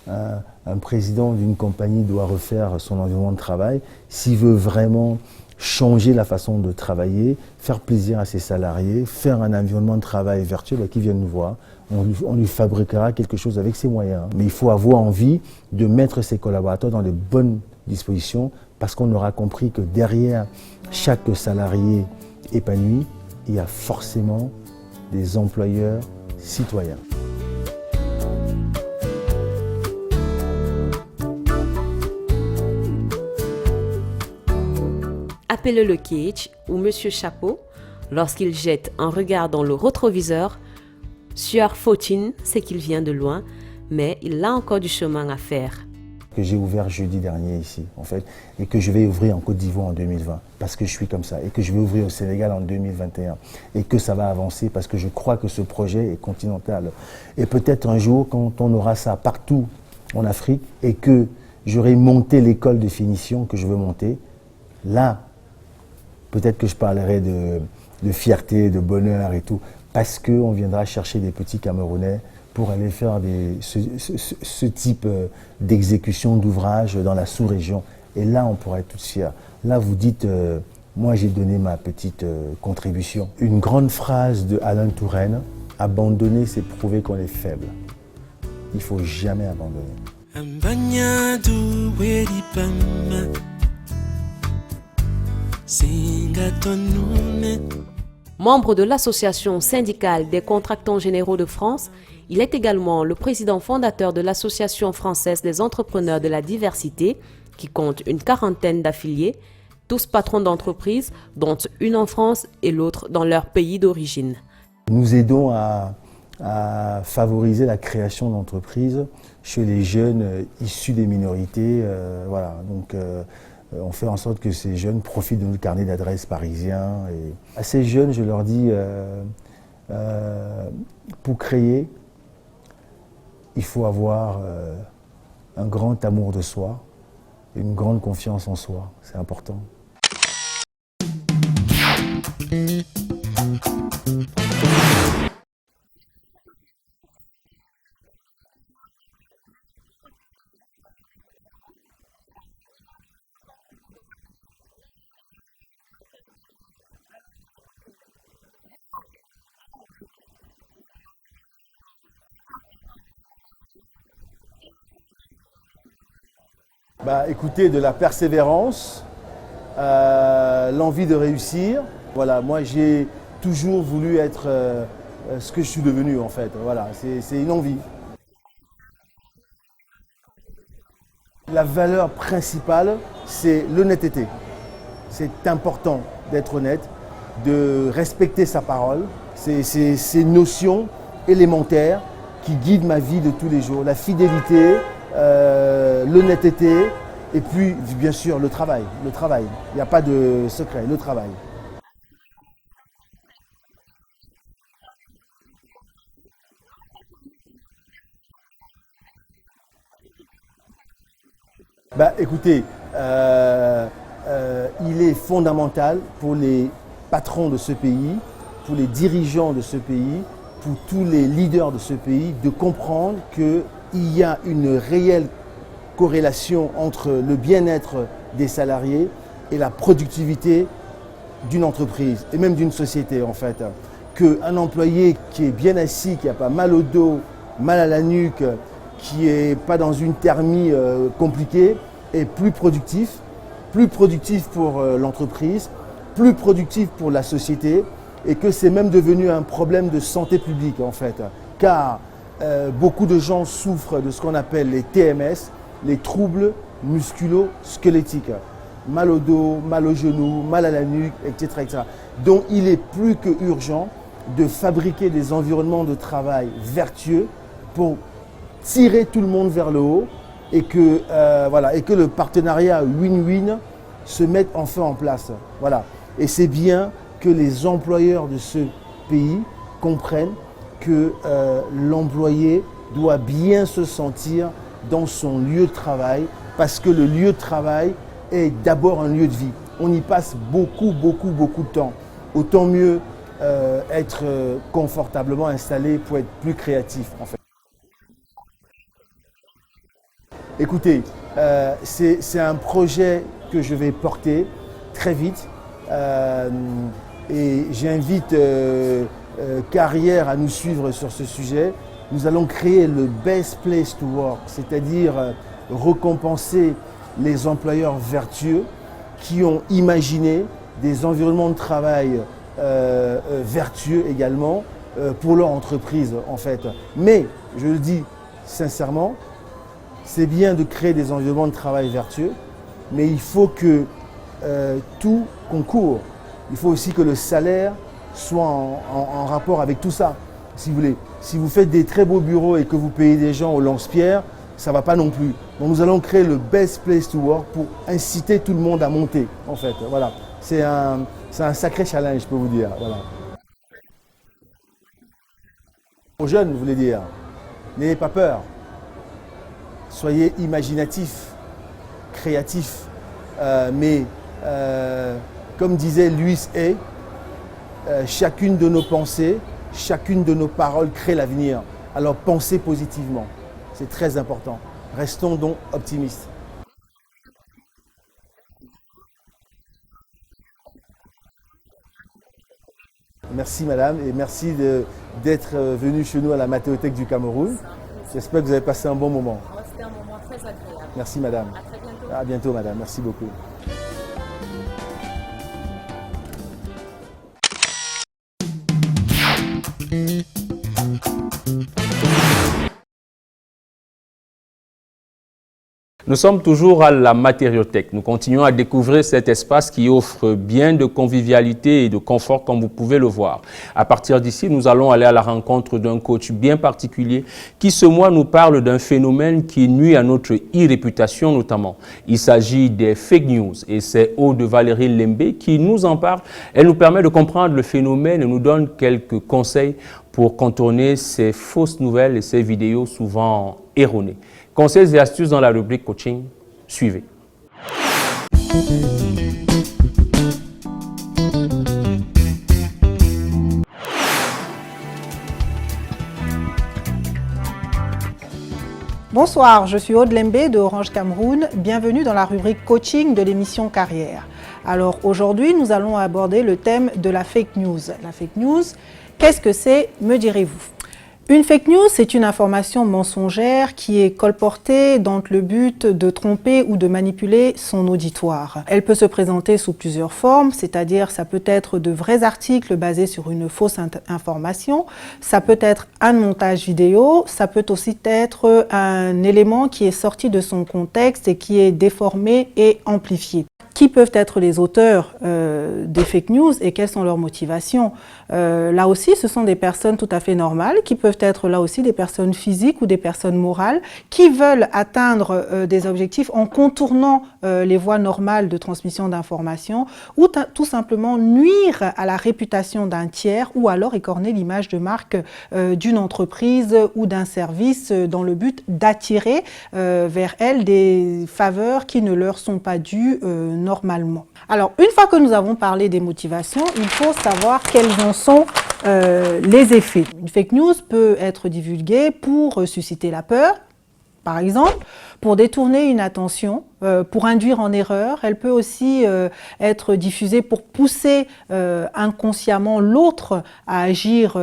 un président d'une compagnie doit refaire son environnement de travail, s'il veut vraiment changer la façon de travailler, faire plaisir à ses salariés, faire un environnement de travail vertueux, qu'il vienne nous voir. On lui fabriquera quelque chose avec ses moyens. Mais il faut avoir envie de mettre ses collaborateurs dans les bonnes dispositions parce qu'on aura compris que derrière chaque salarié épanoui, il y a forcément des employeurs citoyens. Appelez-le Cage ou Monsieur Chapeau, lorsqu'il jette un regard dans le rétroviseur, Sieur Fautine sait qu'il vient de loin, mais il a encore du chemin à faire. Que j'ai ouvert jeudi dernier ici, en fait, et que je vais ouvrir en Côte d'Ivoire en 2020, parce que je suis comme ça, et que je vais ouvrir au Sénégal en 2021, et que ça va avancer, parce que je crois que ce projet est continental. Et peut-être un jour, quand on aura ça partout en Afrique, et que j'aurai monté l'école de finition que je veux monter, là, peut-être que je parlerai de fierté, de bonheur et tout, parce qu'on viendra chercher des petits Camerounais pour aller faire ce type d'exécution d'ouvrage dans la sous-région. Et là, on pourra être tous fiers. Là, vous dites, moi j'ai donné ma petite contribution. Une grande phrase de Alain Touraine, abandonner, c'est prouver qu'on est faible. Il ne faut jamais abandonner. Membre de l'Association syndicale des contractants généraux de France, il est également le président fondateur de l'Association française des entrepreneurs de la diversité, qui compte une quarantaine d'affiliés, tous patrons d'entreprises, dont une en France et l'autre dans leur pays d'origine. Nous aidons à à favoriser la création d'entreprises chez les jeunes issus des minorités. Voilà. Donc, on fait en sorte que ces jeunes profitent de notre carnet d'adresses parisien. Et à ces jeunes, je leur dis, pour créer, il faut avoir un grand amour de soi, et une grande confiance en soi. C'est important. Écoutez, de la persévérance, l'envie de réussir. Voilà, moi j'ai toujours voulu être ce que je suis devenu en fait. Voilà, c'est une envie. La valeur principale, c'est l'honnêteté. C'est important d'être honnête, de respecter sa parole. C'est ces notions élémentaires qui guident ma vie de tous les jours. La fidélité, l'honnêteté et puis bien sûr le travail. Le travail, il n'y a pas de secret, le travail. Écoutez, il est fondamental pour les patrons de ce pays, pour les dirigeants de ce pays, pour tous les leaders de ce pays, de comprendre qu'il y a une réelle corrélation entre le bien-être des salariés et la productivité d'une entreprise et même d'une société en fait. Qu'un employé qui est bien assis, qui n'a pas mal au dos, mal à la nuque, qui n'est pas dans une thermie compliquée, est plus productif pour l'entreprise, plus productif pour la société et que c'est même devenu un problème de santé publique en fait. Car beaucoup de gens souffrent de ce qu'on appelle les TMS, les troubles musculo-squelettiques. Mal au dos, mal au genou, mal à la nuque, etc., etc. Donc il est plus que urgent de fabriquer des environnements de travail vertueux pour tirer tout le monde vers le haut et que, et que le partenariat win-win se mette enfin en place. Voilà. Et c'est bien que les employeurs de ce pays comprennent que l'employé doit bien se sentir dans son lieu de travail parce que le lieu de travail est d'abord un lieu de vie. On y passe beaucoup de temps. Autant mieux être confortablement installé pour être plus créatif en fait. Écoutez, c'est un projet que je vais porter très vite et j'invite Carrière à nous suivre sur ce sujet. Nous allons créer le Best Place to Work, c'est-à-dire récompenser les employeurs vertueux qui ont imaginé des environnements de travail vertueux également pour leur entreprise en fait. Mais, je le dis sincèrement, c'est bien de créer des environnements de travail vertueux, mais il faut que tout concourt. Il faut aussi que le salaire soit en rapport avec tout ça, si vous voulez. Si vous faites des très beaux bureaux et que vous payez des gens au lance-pierre, ça ne va pas non plus. Donc nous allons créer le Best Place to Work pour inciter tout le monde à monter, en fait. Voilà. C'est un sacré challenge, je peux vous dire. Voilà. Aux jeunes, vous voulez dire, n'ayez pas peur. Soyez imaginatifs, créatifs. Mais comme disait Louis Hay, chacune de nos pensées, chacune de nos paroles crée l'avenir. Alors pensez positivement, c'est très important. Restons donc optimistes. Merci madame et merci d'être venue chez nous à la Mathéothèque du Cameroun. J'espère que vous avez passé un bon moment. C'était un moment très agréable. Merci madame. À très bientôt. À bientôt madame, merci beaucoup. Nous sommes toujours à la Matériothèque. Nous continuons à découvrir cet espace qui offre bien de convivialité et de confort comme vous pouvez le voir. À partir d'ici, nous allons aller à la rencontre d'un coach bien particulier qui ce mois nous parle d'un phénomène qui nuit à notre e-réputation notamment. Il s'agit des fake news et c'est Aude Valérie Lembe qui nous en parle. Elle nous permet de comprendre le phénomène et nous donne quelques conseils pour contourner ces fausses nouvelles et ces vidéos souvent erronées. Conseils et astuces dans la rubrique coaching, suivez. Bonsoir, je suis Aude Lembe de Orange Cameroun. Bienvenue dans la rubrique coaching de l'émission Carrière. Alors aujourd'hui, nous allons aborder le thème de la fake news. La fake news, qu'est-ce que c'est, me direz-vous? Une fake news, c'est une information mensongère qui est colportée dans le but de tromper ou de manipuler son auditoire. Elle peut se présenter sous plusieurs formes, c'est-à-dire ça peut être de vrais articles basés sur une fausse information, ça peut être un montage vidéo, ça peut aussi être un élément qui est sorti de son contexte et qui est déformé et amplifié. Qui peuvent être les auteurs des fake news et quelles sont leurs motivations? Là aussi, ce sont des personnes tout à fait normales, qui peuvent être là aussi des personnes physiques ou des personnes morales, qui veulent atteindre des objectifs en contournant les voies normales de transmission d'informations ou tout simplement nuire à la réputation d'un tiers ou alors écorner l'image de marque d'une entreprise ou d'un service dans le but d'attirer vers elle des faveurs qui ne leur sont pas dues normalement. Alors, une fois que nous avons parlé des motivations, il faut savoir quels en sont les effets. Une fake news peut être divulguée pour susciter la peur, par exemple, pour détourner une attention, pour induire en erreur. Elle peut aussi être diffusée pour pousser inconsciemment l'autre à agir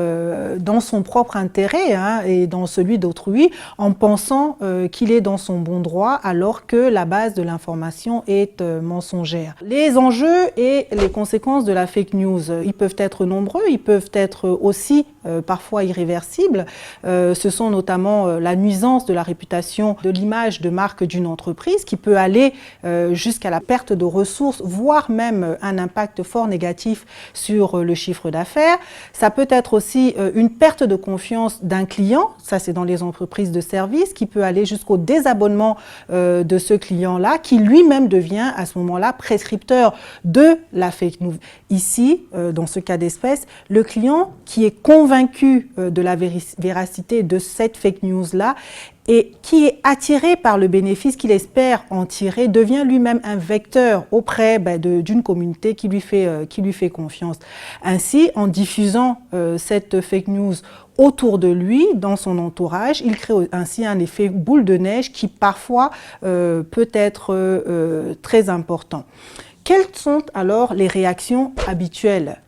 dans son propre intérêt et dans celui d'autrui, en pensant qu'il est dans son bon droit alors que la base de l'information est mensongère. Les enjeux et les conséquences de la fake news, ils peuvent être nombreux, ils peuvent être aussi parfois irréversibles. Ce sont notamment la nuisance de la réputation, de l'image de marque d'une entreprise qui peut aller jusqu'à la perte de ressources, voire même un impact fort négatif sur le chiffre d'affaires. Ça peut être aussi une perte de confiance d'un client, ça c'est dans les entreprises de services, qui peut aller jusqu'au désabonnement de ce client-là, qui lui-même devient à ce moment-là prescripteur de la fake news. Ici, dans ce cas d'espèce, le client qui est convaincu de la véracité de cette fake news-là et qui est attiré par le bénéfice qu'il espère en tirer, devient lui-même un vecteur auprès d'une communauté qui lui fait confiance. Ainsi, en diffusant cette fake news autour de lui, dans son entourage, il crée ainsi un effet boule de neige qui parfois peut être très important. Quelles sont alors les réactions habituelles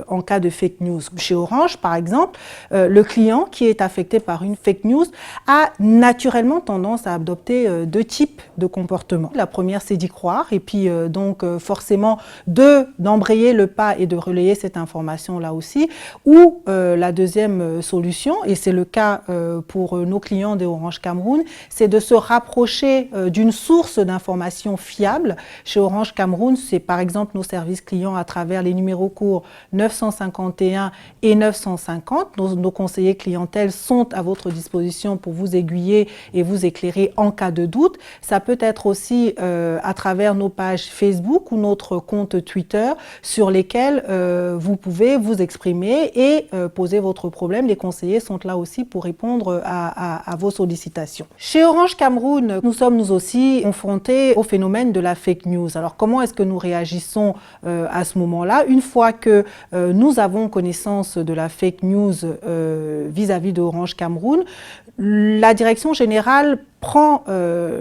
en cas de fake news? Chez Orange, par exemple, le client qui est affecté par une fake news a naturellement tendance à adopter deux types de comportements. La première, c'est d'y croire et puis donc forcément d'embrayer le pas et de relayer cette information-là aussi. Ou la deuxième solution, et c'est le cas pour nos clients de Orange Cameroun, c'est de se rapprocher d'une source d'information fiable. Chez Orange Cameroun, c'est par exemple nos services clients à travers les numéros courts 951 et 950. Nos conseillers clientèle sont à votre disposition pour vous aiguiller et vous éclairer en cas de doute. Ça peut être aussi à travers nos pages Facebook ou notre compte Twitter sur lesquels vous pouvez vous exprimer et poser votre problème. Les conseillers sont là aussi pour répondre à vos sollicitations. Chez Orange Cameroun, nous sommes nous aussi confrontés au phénomène de la fake news. Alors comment est-ce que nous réagissons à ce moment-là? Une fois que nous avons connaissance de la fake news vis-à-vis de Orange Cameroun, la direction générale prend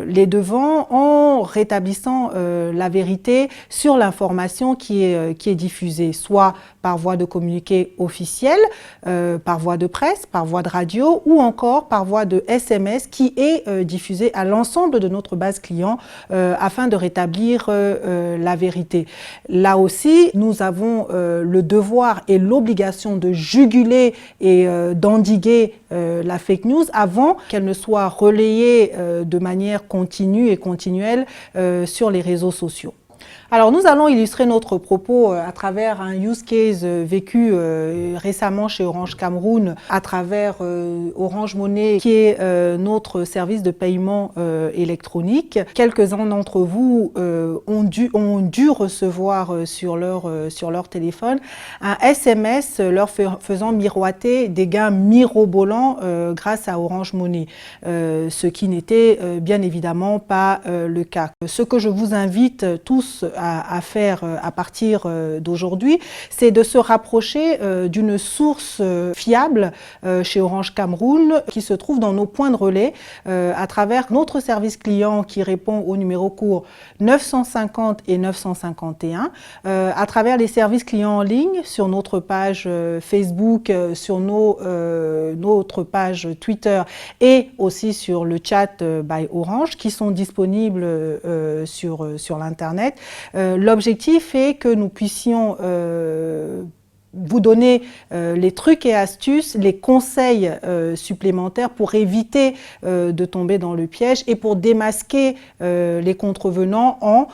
les devants en rétablissant la vérité sur l'information qui est diffusée, soit par voie de communiqué officiel, par voie de presse, par voie de radio ou encore par voie de SMS qui est diffusée à l'ensemble de notre base client afin de rétablir la vérité. Là aussi, nous avons le devoir et l'obligation de juguler et d'endiguer la fake news avant qu'elle ne soit relayée et de manière continue et continuelle sur les réseaux sociaux. Alors nous allons illustrer notre propos à travers un use case vécu récemment chez Orange Cameroun à travers Orange Money qui est notre service de paiement électronique. Quelques-uns d'entre vous ont dû recevoir sur leur téléphone un SMS leur faisant miroiter des gains mirobolants grâce à Orange Money, ce qui n'était bien évidemment pas le cas. Ce que je vous invite tous à faire à partir d'aujourd'hui, c'est de se rapprocher d'une source fiable chez Orange Cameroun qui se trouve dans nos points de relais à travers notre service client qui répond au numéro court 950 et 951, à travers les services clients en ligne sur notre page Facebook, sur notre page Twitter et aussi sur le chat by Orange qui sont disponibles sur l'internet. L'objectif est que nous puissions vous donner les trucs et astuces, les conseils supplémentaires pour éviter de tomber dans le piège et pour démasquer les contrevenants en,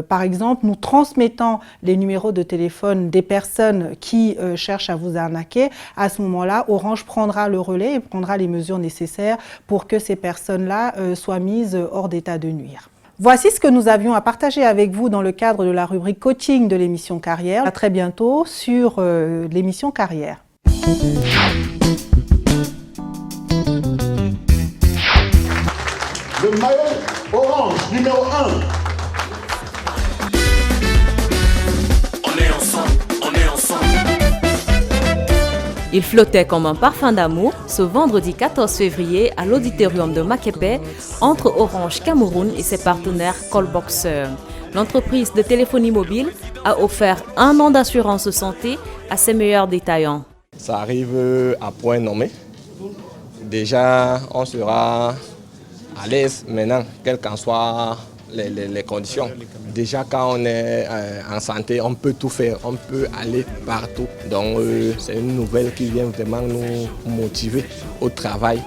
par exemple, nous transmettant les numéros de téléphone des personnes qui cherchent à vous arnaquer. À ce moment-là, Orange prendra le relais et prendra les mesures nécessaires pour que ces personnes-là soient mises hors d'état de nuire. Voici ce que nous avions à partager avec vous dans le cadre de la rubrique coaching de l'émission Carrière. À très bientôt sur l'émission Carrière. Le maillot orange numéro 1. On est ensemble, on est ensemble. Il flottait comme un parfum d'amour ce vendredi 14 février à l'auditorium de Makepe entre Orange Cameroun et ses partenaires Callboxer. L'entreprise de téléphonie mobile a offert 1 an d'assurance santé à ses meilleurs détaillants. Ça arrive à point nommé. Déjà, on sera à l'aise maintenant, quelles qu'en soient les conditions. Déjà, quand on est en santé, on peut tout faire, on peut aller partout. Donc, c'est une nouvelle qui vient vraiment nous motiver au travail.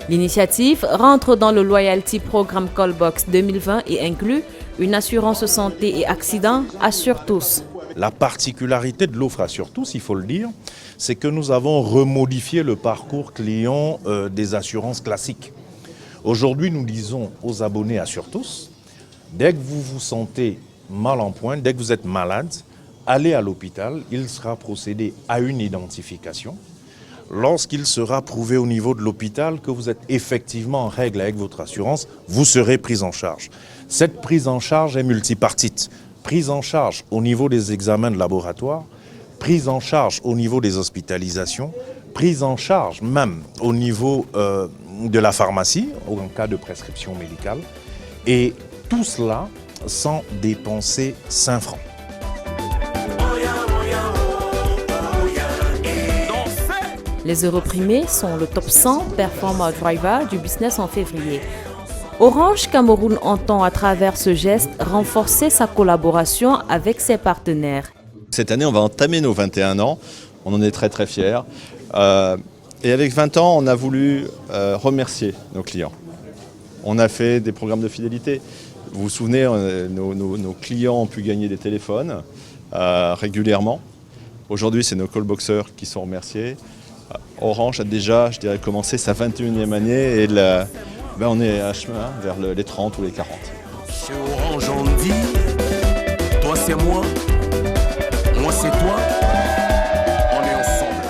L'initiative rentre dans le Loyalty Programme Callbox 2020 et inclut une assurance santé et accident Assure Tous. La particularité de l'offre Assure Tous, il faut le dire, c'est que nous avons remodifié le parcours client des assurances classiques. Aujourd'hui, nous disons aux abonnés Assure Tous, dès que vous vous sentez mal en point, dès que vous êtes malade, allez à l'hôpital, il sera procédé à une identification. Lorsqu'il sera prouvé au niveau de l'hôpital que vous êtes effectivement en règle avec votre assurance, vous serez pris en charge. Cette prise en charge est multipartite. Prise en charge au niveau des examens de laboratoire, prise en charge au niveau des hospitalisations, prise en charge même au niveau de la pharmacie, en cas de prescription médicale, et tout cela sans dépenser 5 francs. Les heureux primés sont le top 100 Performer Driver du business en février. Orange Cameroun entend à travers ce geste renforcer sa collaboration avec ses partenaires. Cette année, on va entamer nos 21 ans. On en est très très fiers. Et avec 20 ans, on a voulu remercier nos clients. On a fait des programmes de fidélité. Vous vous souvenez, nos clients ont pu gagner des téléphones régulièrement. Aujourd'hui, c'est nos callboxers qui sont remerciés. Orange a déjà, je dirais, commencé sa 21e année et on est à chemin vers les 30 ou les 40. Chez Orange, on dit, toi c'est moi c'est toi, on est ensemble.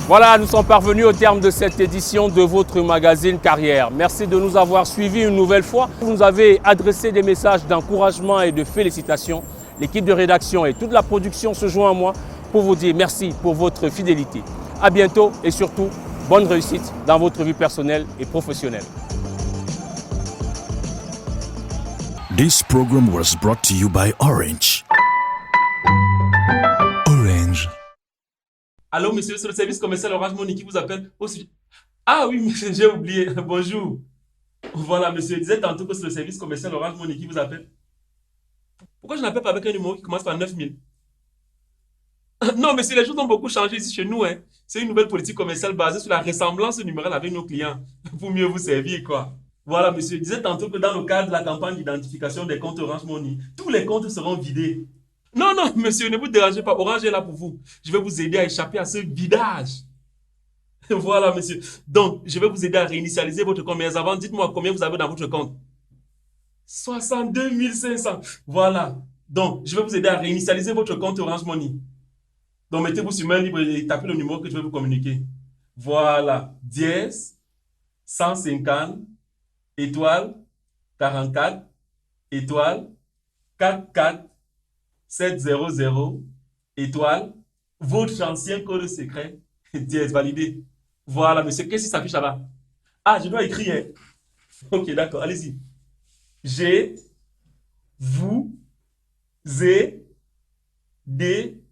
Voilà, nous sommes parvenus au terme de cette édition de votre magazine Carrière. Merci de nous avoir suivis une nouvelle fois. Vous nous avez adressé des messages d'encouragement et de félicitations. L'équipe de rédaction et toute la production se joint à moi pour vous dire merci pour votre fidélité. À bientôt et surtout, bonne réussite dans votre vie personnelle et professionnelle. This program was brought to you by Orange. Orange. Allô, monsieur, c'est le service commercial Orange Money qui vous appelle. Ah oui, monsieur, j'ai oublié. Bonjour. Voilà, monsieur, il disait tantôt que c'est le service commercial Orange Money qui vous appelle. Pourquoi je n'appelle pas avec un numéro qui commence par 9000? Non, mais si les choses ont beaucoup changé ici chez nous, hein. C'est une nouvelle politique commerciale basée sur la ressemblance numérique avec nos clients, pour mieux vous servir, quoi. Voilà, monsieur, je disais tantôt que dans le cadre de la campagne d'identification des comptes Orange Money, tous les comptes seront vidés. Non, non, monsieur, ne vous dérangez pas, Orange est là pour vous. Je vais vous aider à échapper à ce vidage. Voilà, monsieur. Donc, je vais vous aider à réinitialiser votre compte. Mais avant, dites-moi combien vous avez dans votre compte. 62 500. Voilà. Donc, je vais vous aider à réinitialiser votre compte Orange Money. Donc, mettez-vous sur main libre et tapez le numéro que je vais vous communiquer. Voilà. 10 150 étoile 44 étoile 44 700 étoile votre ancien code secret 10 validé. Voilà, monsieur. Qu'est-ce qui s'affiche là-bas? Ah, je dois écrire. Hein? Ok, d'accord. Allez-y. J'ai vous ai démasqué.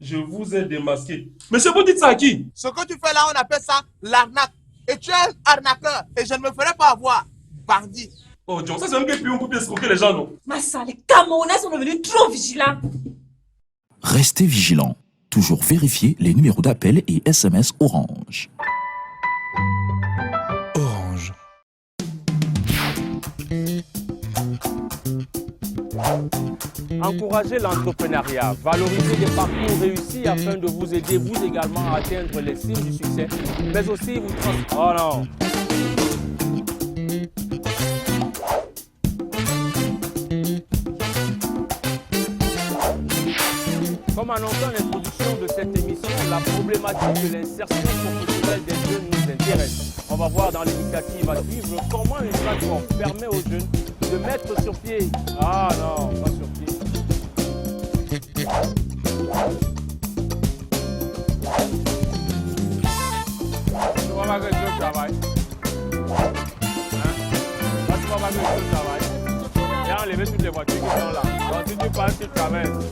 Je vous ai démasqué. Monsieur, vous dites ça à qui? Ce que tu fais là, on appelle ça l'arnaque. Et tu es arnaqueur. Et je ne me ferai pas avoir. Bandit. Oh, John, ça c'est même que on peut escroquer les gens, non? Massa, les Camerounais sont devenus trop vigilants. Restez vigilants. Toujours vérifier les numéros d'appel et SMS Orange. Orange. Encourager l'entrepreneuriat, valoriser des parcours réussis afin de vous aider, vous également, à atteindre les cimes du succès, mais aussi vous Oh non! Comme annoncé en introduction de cette émission, la problématique de l'insertion professionnelle des jeunes nous intéresse. On va voir dans l'initiative à suivre comment une plateforme permet aux jeunes de mettre sur pied. Ah non, pas sur pied. Tu vas pas faire le travail. Là, tu vas pas faire le travail. Et enlever toutes les voitures qui sont là. Donc si tu passes, tu traverses.